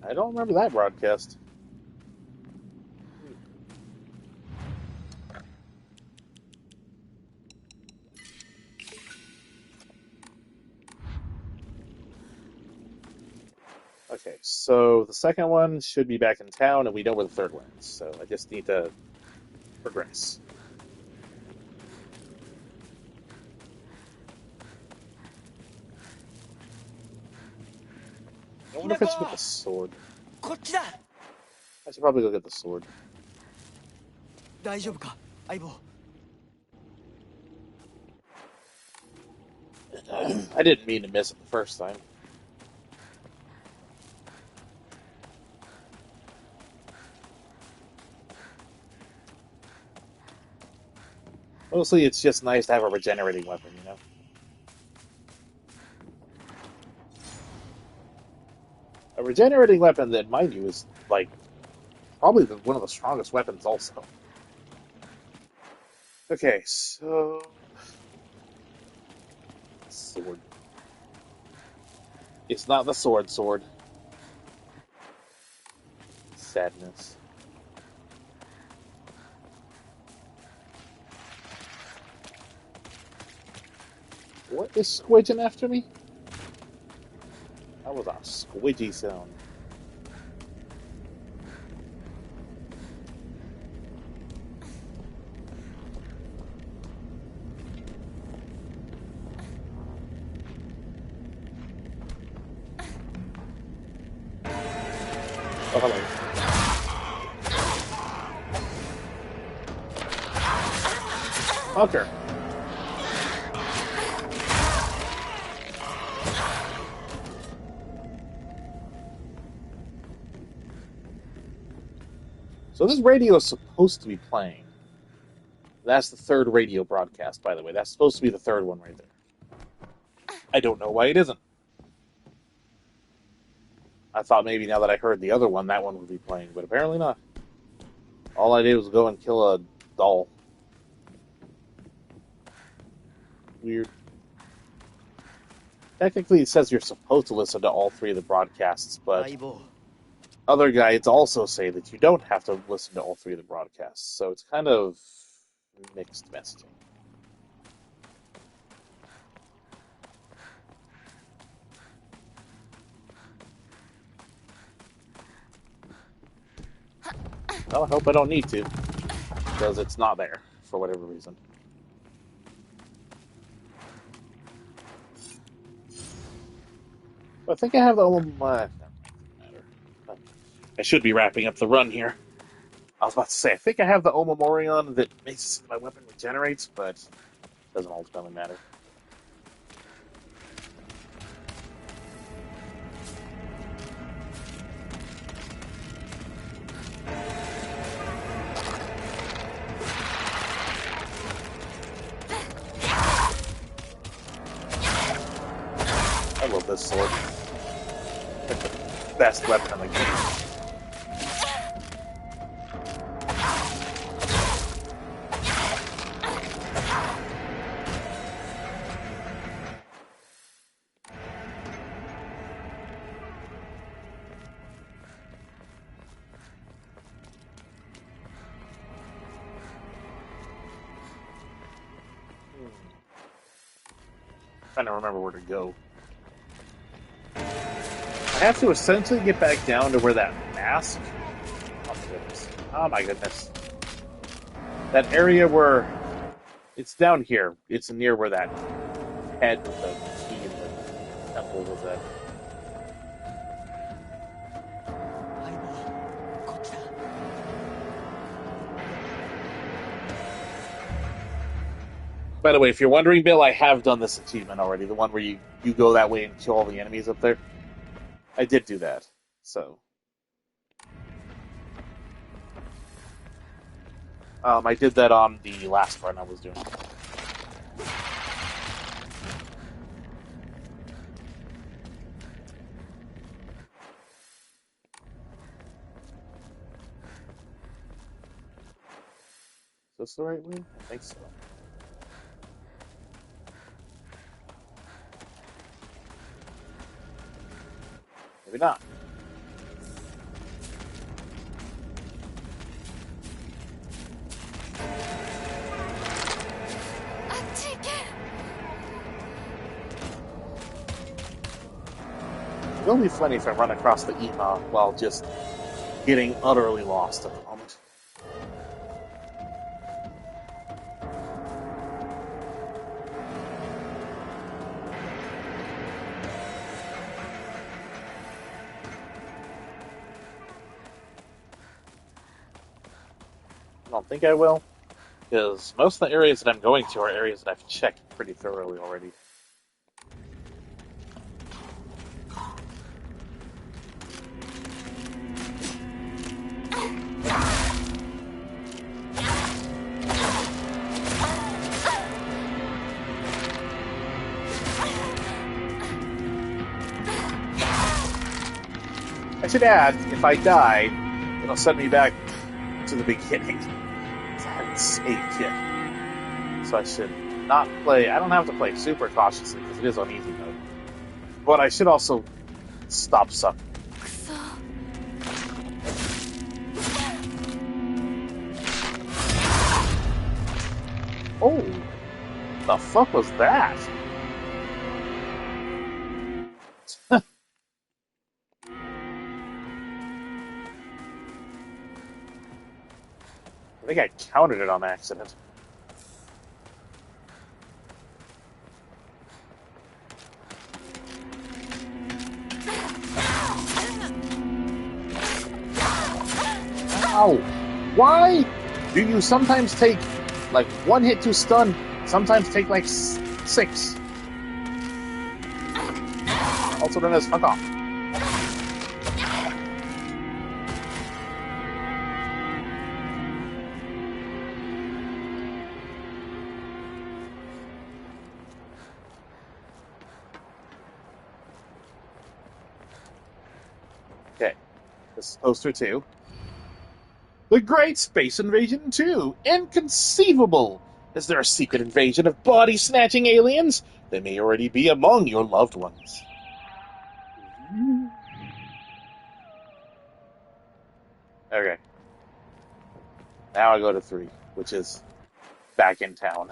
I don't remember that broadcast. Okay, so the second one should be back in town, and we know where the third one is, so I just need to progress. I wonder if I should get the sword. I should probably go get the sword. I didn't mean to miss it the first time. Mostly, it's just nice to have a regenerating weapon, you know? A regenerating weapon that, mind you, is, like, probably one of the strongest weapons also. Okay, so... Sword. It's not the sword. Sadness. What is squidging after me? That was a squidgy sound. Oh, hello. Fucker. So this radio is supposed to be playing. That's the third radio broadcast, by the way. That's supposed to be the third one right there. I don't know why it isn't. I thought maybe now that I heard the other one, that one would be playing, but apparently not. All I did was go and kill a doll. Weird. Technically, it says you're supposed to listen to all three of the broadcasts, but other guides also say that you don't have to listen to all three of the broadcasts, so it's kind of mixed messaging. Well, I hope I don't need to, because it's not there, for whatever reason. I think I have the I should be wrapping up the run here. I was about to say, I think I have the Omamorion that makes my weapon regenerates, but it doesn't ultimately matter. I love this sword. It's the best weapon in the game. Trying to remember where to go. I have to essentially get back down to where that mask. Oh my goodness! Oh my goodness! That area where it's down here. It's near where that head with the key in the temple was at. By the way, if you're wondering, Bill, I have done this achievement already. The one where you go that way and kill all the enemies up there. I did do that, so. I did that on the last run I was doing. Is this the right way? I think so. Maybe not. It'll be funny if I run across the Ema while just getting utterly lost at the moment. I don't think I will, because most of the areas that I'm going to are areas that I've checked pretty thoroughly already. I should add, if I die, it'll send me back to the beginning. I haven't saved yet. So I should not play. I don't have to play super cautiously because it is on easy mode. But I should also stop sucking. The fuck was that? I think I counted it on accident. Ow! Why do you sometimes take like 1 hit to stun, sometimes take like 6? Also known as fuck off. Okay, this is poster 2. The Great Space Invasion 2! Inconceivable! Is there a secret invasion of body-snatching aliens? They may already be among your loved ones. Okay. Now I go to 3, which is back in town.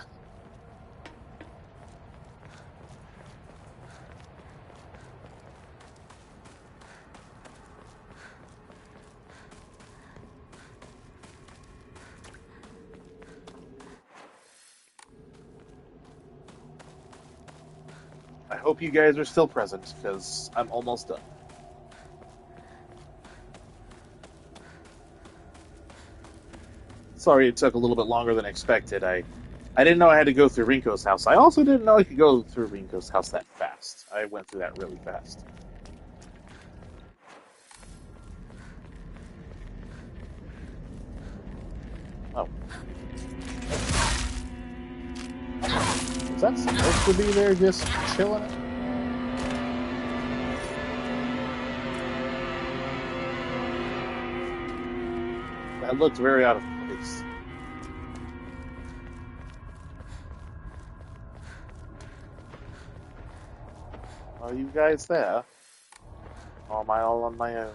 I hope you guys are still present, because I'm almost done. Sorry it took a little bit longer than expected. I didn't know I had to go through Rinko's house. I also didn't know I could go through Rinko's house that fast. I went through that really fast. Oh. Is that supposed to be there just chilling? That looked very out of place. Are you guys there? Or am I all on my own?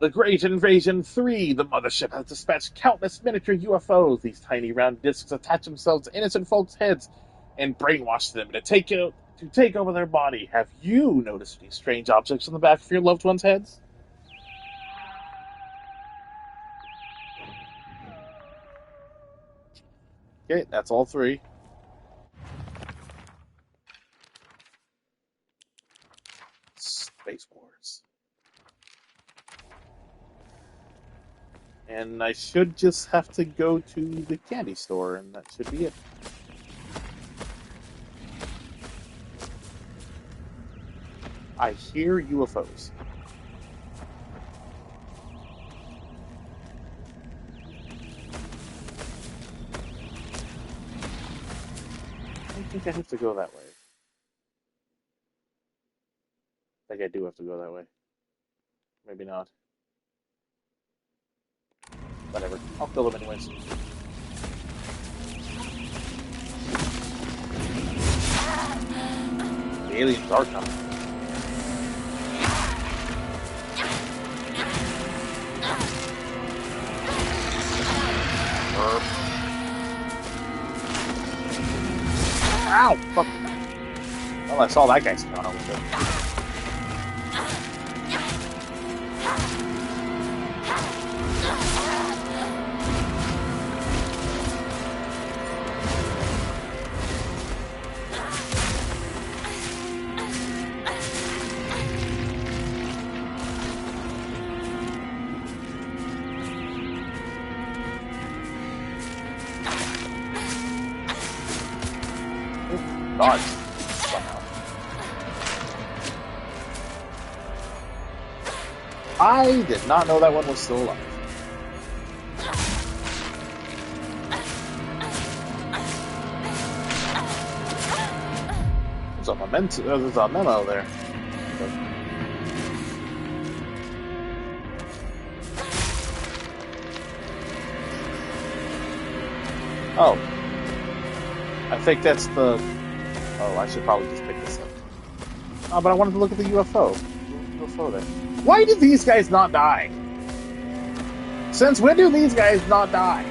The Great Invasion 3! The mothership has dispatched countless miniature UFOs. These tiny round discs attach themselves to innocent folks' heads and brainwash them to take over their body. Have you noticed any strange objects on the back of your loved ones' heads? Okay, that's all 3. Space Wars. And I should just have to go to the candy store, and that should be it. I hear UFOs. I don't think I have to go that way. I think I do have to go that way. Maybe not. Whatever. I'll kill them anyways. The aliens are coming. Ow! Fuck. Well, I saw that guy's coming over there. Dodge. Somehow. I did not know that one was still alive. There's a memo there. Oh. I think that's the... Oh, I should probably just pick this up. Oh, but I wanted to look at the UFO. UFO there. Why did these guys not die? Since when do these guys not die?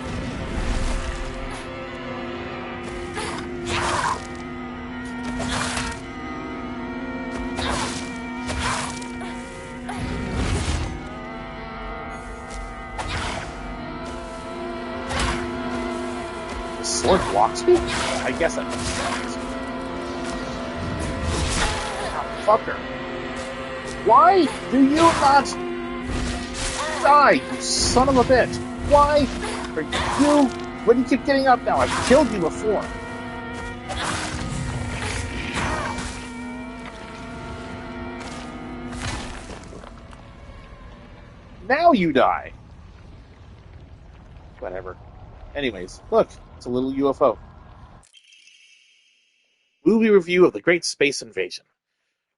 sword blocks me? I guess that makes sense. Oh, fucker. Why do you not die, you son of a bitch? Why are you... What do you keep getting up now? I've killed you before. Now you die. Whatever. Anyways, look, it's a little UFO. Movie review of The Great Space Invasion.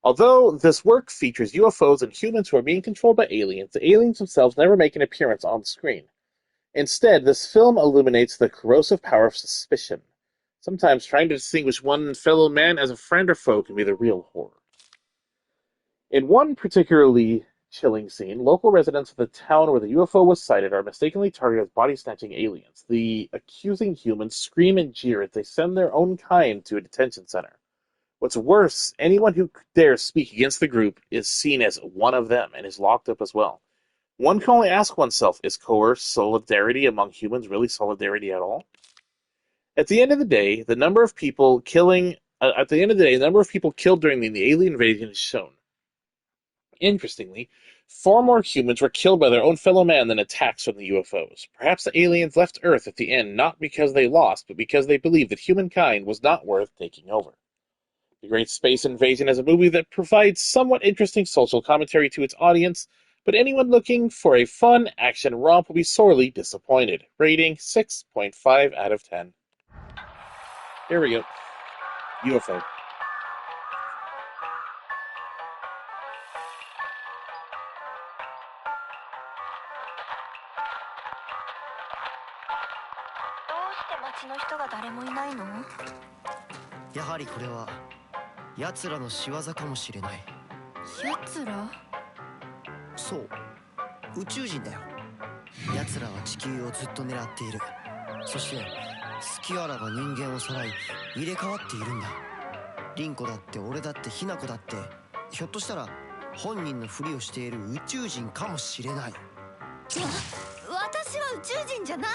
Although this work features UFOs and humans who are being controlled by aliens, the aliens themselves never make an appearance on screen. Instead, this film illuminates the corrosive power of suspicion. Sometimes trying to distinguish one fellow man as a friend or foe can be the real horror. In one particularly chilling scene, local residents of the town where the UFO was sighted are mistakenly targeted as body-snatching aliens. The accusing humans scream and jeer as they send their own kind to a detention center. What's worse, anyone who dares speak against the group is seen as one of them and is locked up as well. One can only ask oneself, is coerced solidarity among humans really solidarity at all? At the end of the day, the number of people killed during the alien invasion is shown. Interestingly, far more humans were killed by their own fellow man than attacks from the UFOs. Perhaps the aliens left Earth at the end not because they lost, but because they believed that humankind was not worth taking over. The Great Space Invasion is a movie that provides somewhat interesting social commentary to its audience, but anyone looking for a fun action romp will be sorely disappointed. Rating 6.5 out of 10. Here we go. UFO. 町の人が誰もいないの？やはりこれは奴らの仕業かもしれない。奴ら？そう、宇宙人だよ。奴らは地球をずっと狙っている。そして隙あらば人間をさらい入れ替わっているんだ。凛子だって俺だって雛子だって、ひょっとしたら本人のふりをしている宇宙人かもしれない。私は宇宙人じゃない。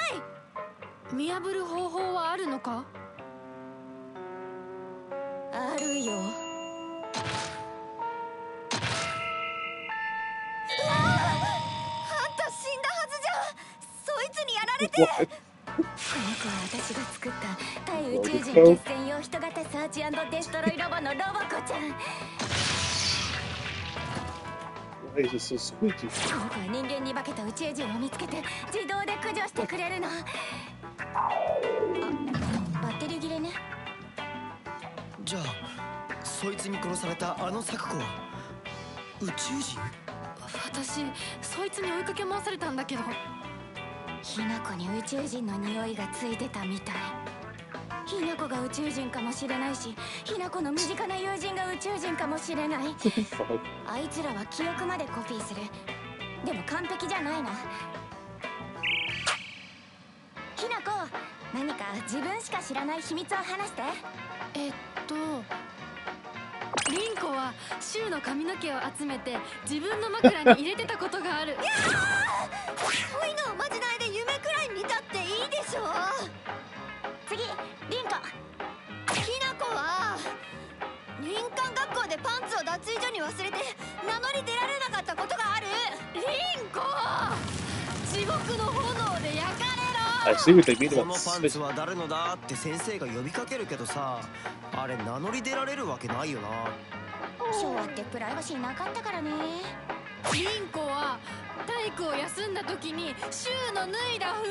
見破る方法はあるのか？あるよ。あんた死んだはずじゃん。そいつにやられて。この子は私が作った対宇宙人決戦用人型サーチ&デストロイロボのロボコちゃん。この子は人間に化けた宇宙人を見つけて自動で駆除してくれるの。バッテリー切れね。じゃあそいつに殺されたあの咲子は宇宙人？私そいつに追いかけ回されたんだけど、雛子に宇宙人の匂いがついてたみたい。雛子が宇宙人かもしれないし、雛子の身近な友人が宇宙人かもしれない。あいつらは記憶までコピーする。でも完璧じゃないの。雛子、何か自分しか知らない秘密を話して。凛子は柊の髪の毛を集めて自分の枕に入れてたことがある。いやー、そういうのおまじないで夢くらい見たっていいでしょ。次、凛子。雛子は林間学校でパンツを脱衣所に忘れて名乗り出られなかったことがある。凛子、地獄の炎で焼かれろ。I see what they mean この about パンツは誰のだって先生が呼びかけるけどさ、あれ名乗り出られるわけないよな。昭和ってプライバシーなかったからね。凛子は体育を休んだ時に柊の脱いだ服を。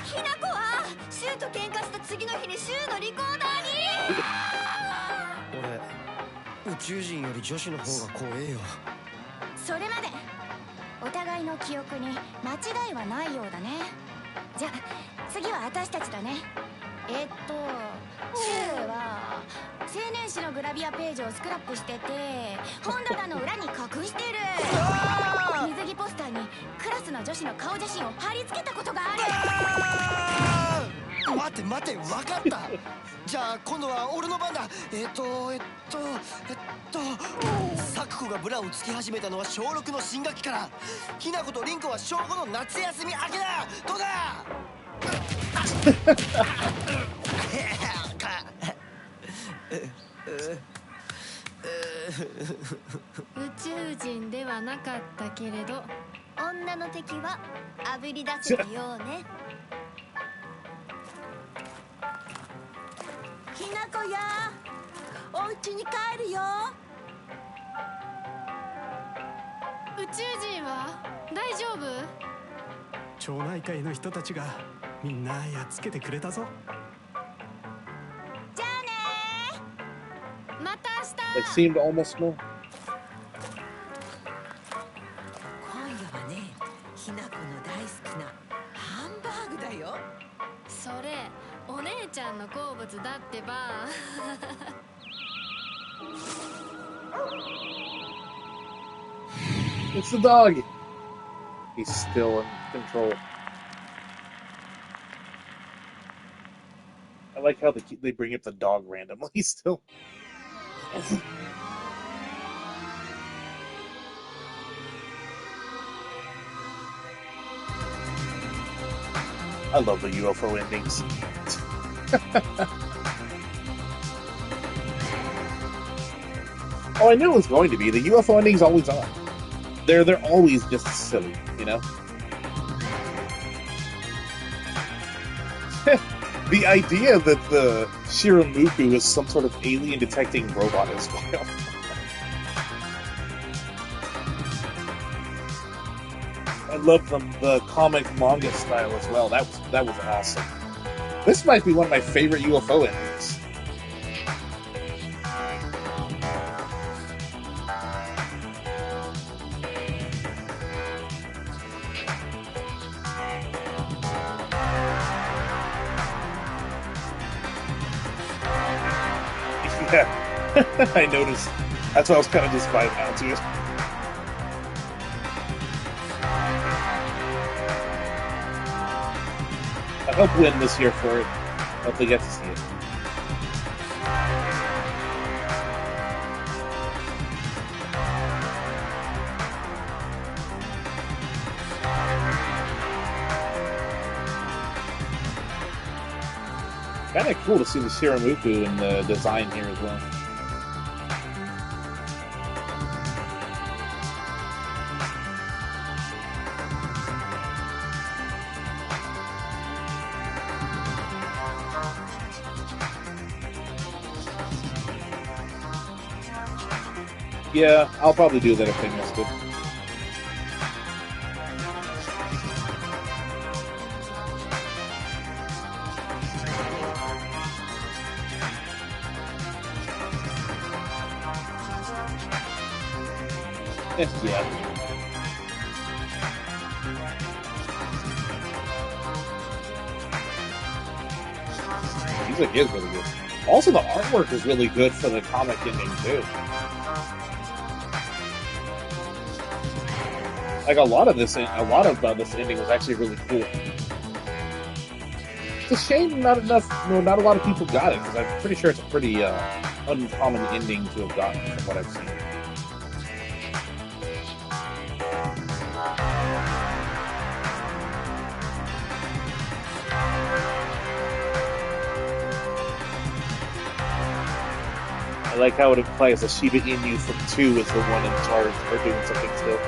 雛子は柊と喧嘩した次の日に柊のリコーダーに。俺宇宙人より女子の方が怖えよ。それまでお互いの記憶に間違いはないようだね。じゃあ次は私たちだね。柊は青年誌のグラビアページをスクラップしてて本棚の裏に隠してる。水着ポスターにクラスの女子の顔写真を貼り付けたことがある。待て待て、分かった。じゃあ今度は俺の番だ。咲子がブラをつけ始めたのは小6の新学期から。雛子と凛子は小5の夏休み明けだ。どうだ。宇宙人ではなかったけれど女の敵はあぶり出せたようね。ひなこや、お家に帰るよ。宇宙人は大丈夫？町内会の人たちがみんなやっつけてくれたぞ。じゃあねー。またThey 明日。 seem to almost know. 今夜はね、ひなこの大好きなハンバーグだよ。それお姉ちゃんの好物だってば。It's the dog. He's still in control. I like how they bring up the dog randomly still. I love the UFO endings. Oh, I knew it was going to be. The UFO ending's always on. They're always just silly, you know? The idea that the Shiramuku is some sort of alien detecting robot is wild. I love the comic manga style as well. That was awesome. This might be one of my favorite UFO endings. Yeah, I noticed. That's why I was kind of just vibing out to it. I hope Win was here for it. Hope they get to see it. Kind of cool to see the Shiramuku in the design here as well. Yeah, I'll probably do that if I missed it. Yeah. Music is really good. Also, the artwork is really good for the comic ending too. Like a lot of this ending was actually really cool. It's a shame not a lot of people got it because I'm pretty sure it's a pretty uncommon ending to have gotten from what I've seen. I like how it implies that Shiba Inu from 2 is the one in charge or doing something still.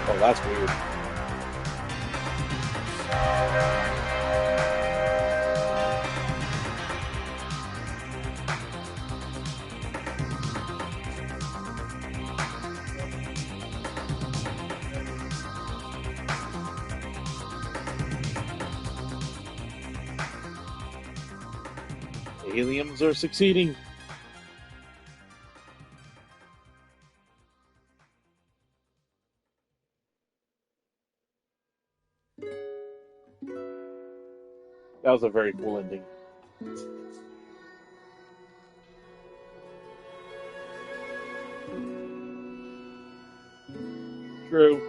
Oh, that's weird. Aliens are succeeding. That was a very cool ending. True.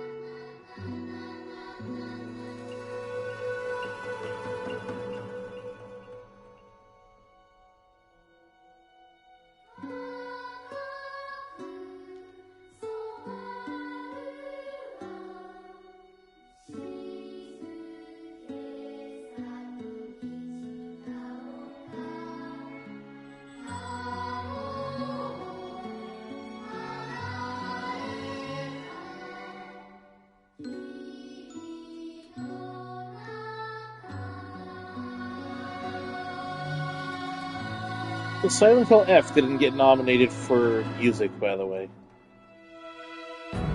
The Silent Hill F didn't get nominated for music, by the way.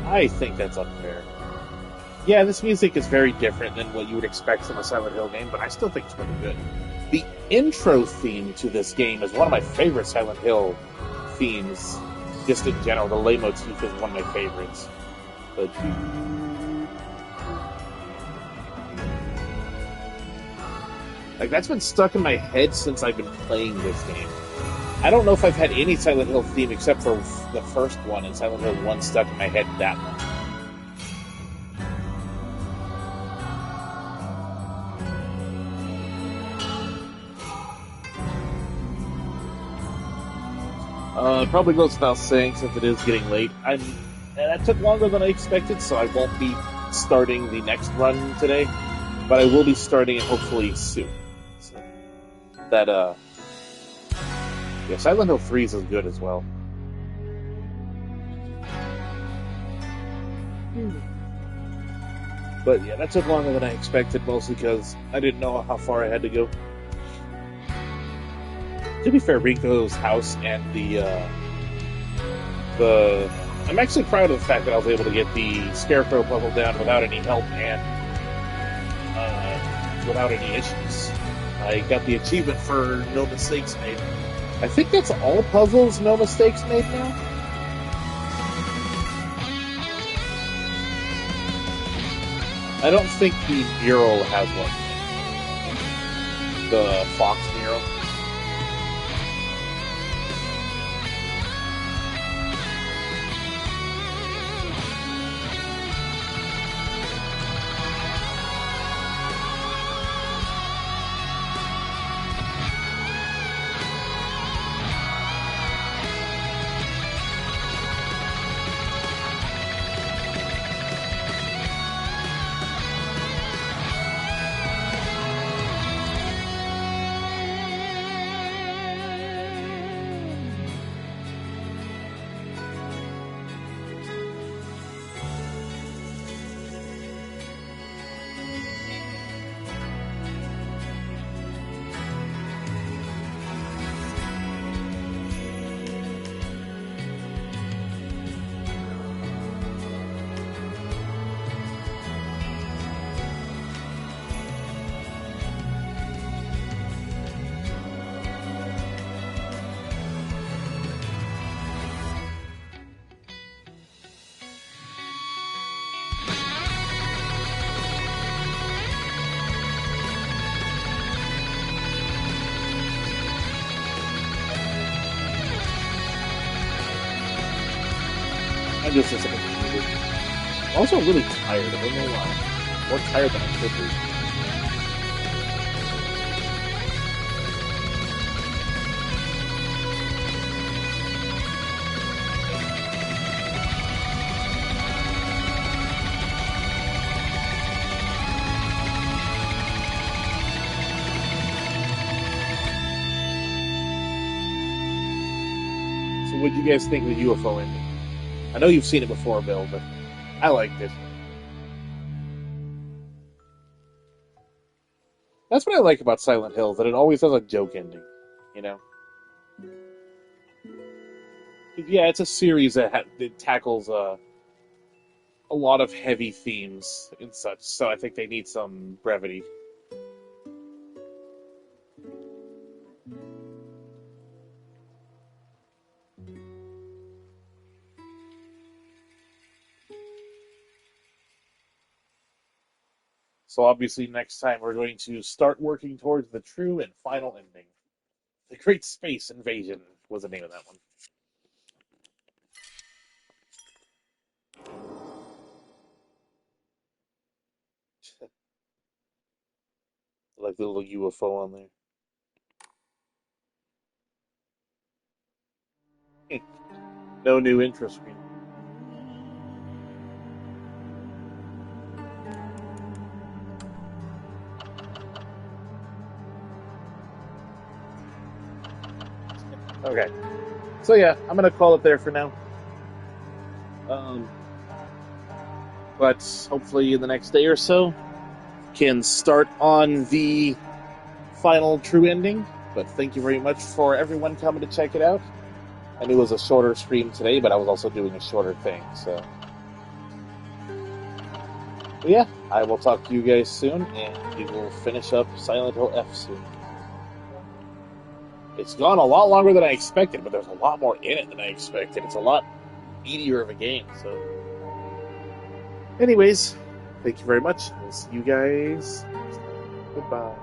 I think that's unfair. Yeah, this music is very different than what you would expect from a Silent Hill game, but I still think it's pretty good. The intro theme to this game is one of my favorite Silent Hill themes, just in general. The leitmotif is one of my favorites. But like, that's been stuck in my head since I've been playing this game. I don't know if I've had any Silent Hill theme except for the first one, and Silent Hill 1 stuck in my head that much. Probably goes without saying since it is getting late. And that took longer than I expected, so I won't be starting the next run today, but I will be starting it hopefully soon. So that, yeah, Silent Hill 3 is as good as well. But yeah, that took longer than I expected, mostly because I didn't know how far I had to go. To be fair, Rico's house and I'm actually proud of the fact that I was able to get the Scarecrow puzzle down without any help and without any issues. I got the achievement for No Mistakes Made. I think that's all puzzles No Mistakes Made now. I don't think the mural has one. The Fox mural. I'm just disappointed. I'm also really tired. I don't know why. More tired than I should be. So what do you guys think of the UFO ending? I know you've seen it before, Bill, but I liked it. That's what I like about Silent Hill, that it always has a joke ending, you know? Yeah, it's a series that tackles a lot of heavy themes and such, so I think they need some brevity. So obviously next time we're going to start working towards the true and final ending. The Great Space Invasion was the name of that one. Like the little UFO on there. No new intro screen. Okay. So yeah, I'm gonna call it there for now. But hopefully in the next day or so, can start on the final true ending. But thank you very much for everyone coming to check it out. I knew it was a shorter stream today, but I was also doing a shorter thing, so... But yeah, I will talk to you guys soon, and we will finish up Silent Hill F soon. It's gone a lot longer than I expected, but there's a lot more in it than I expected. It's a lot meatier of a game, so... Anyways, thank you very much. We'll see you guys. Goodbye.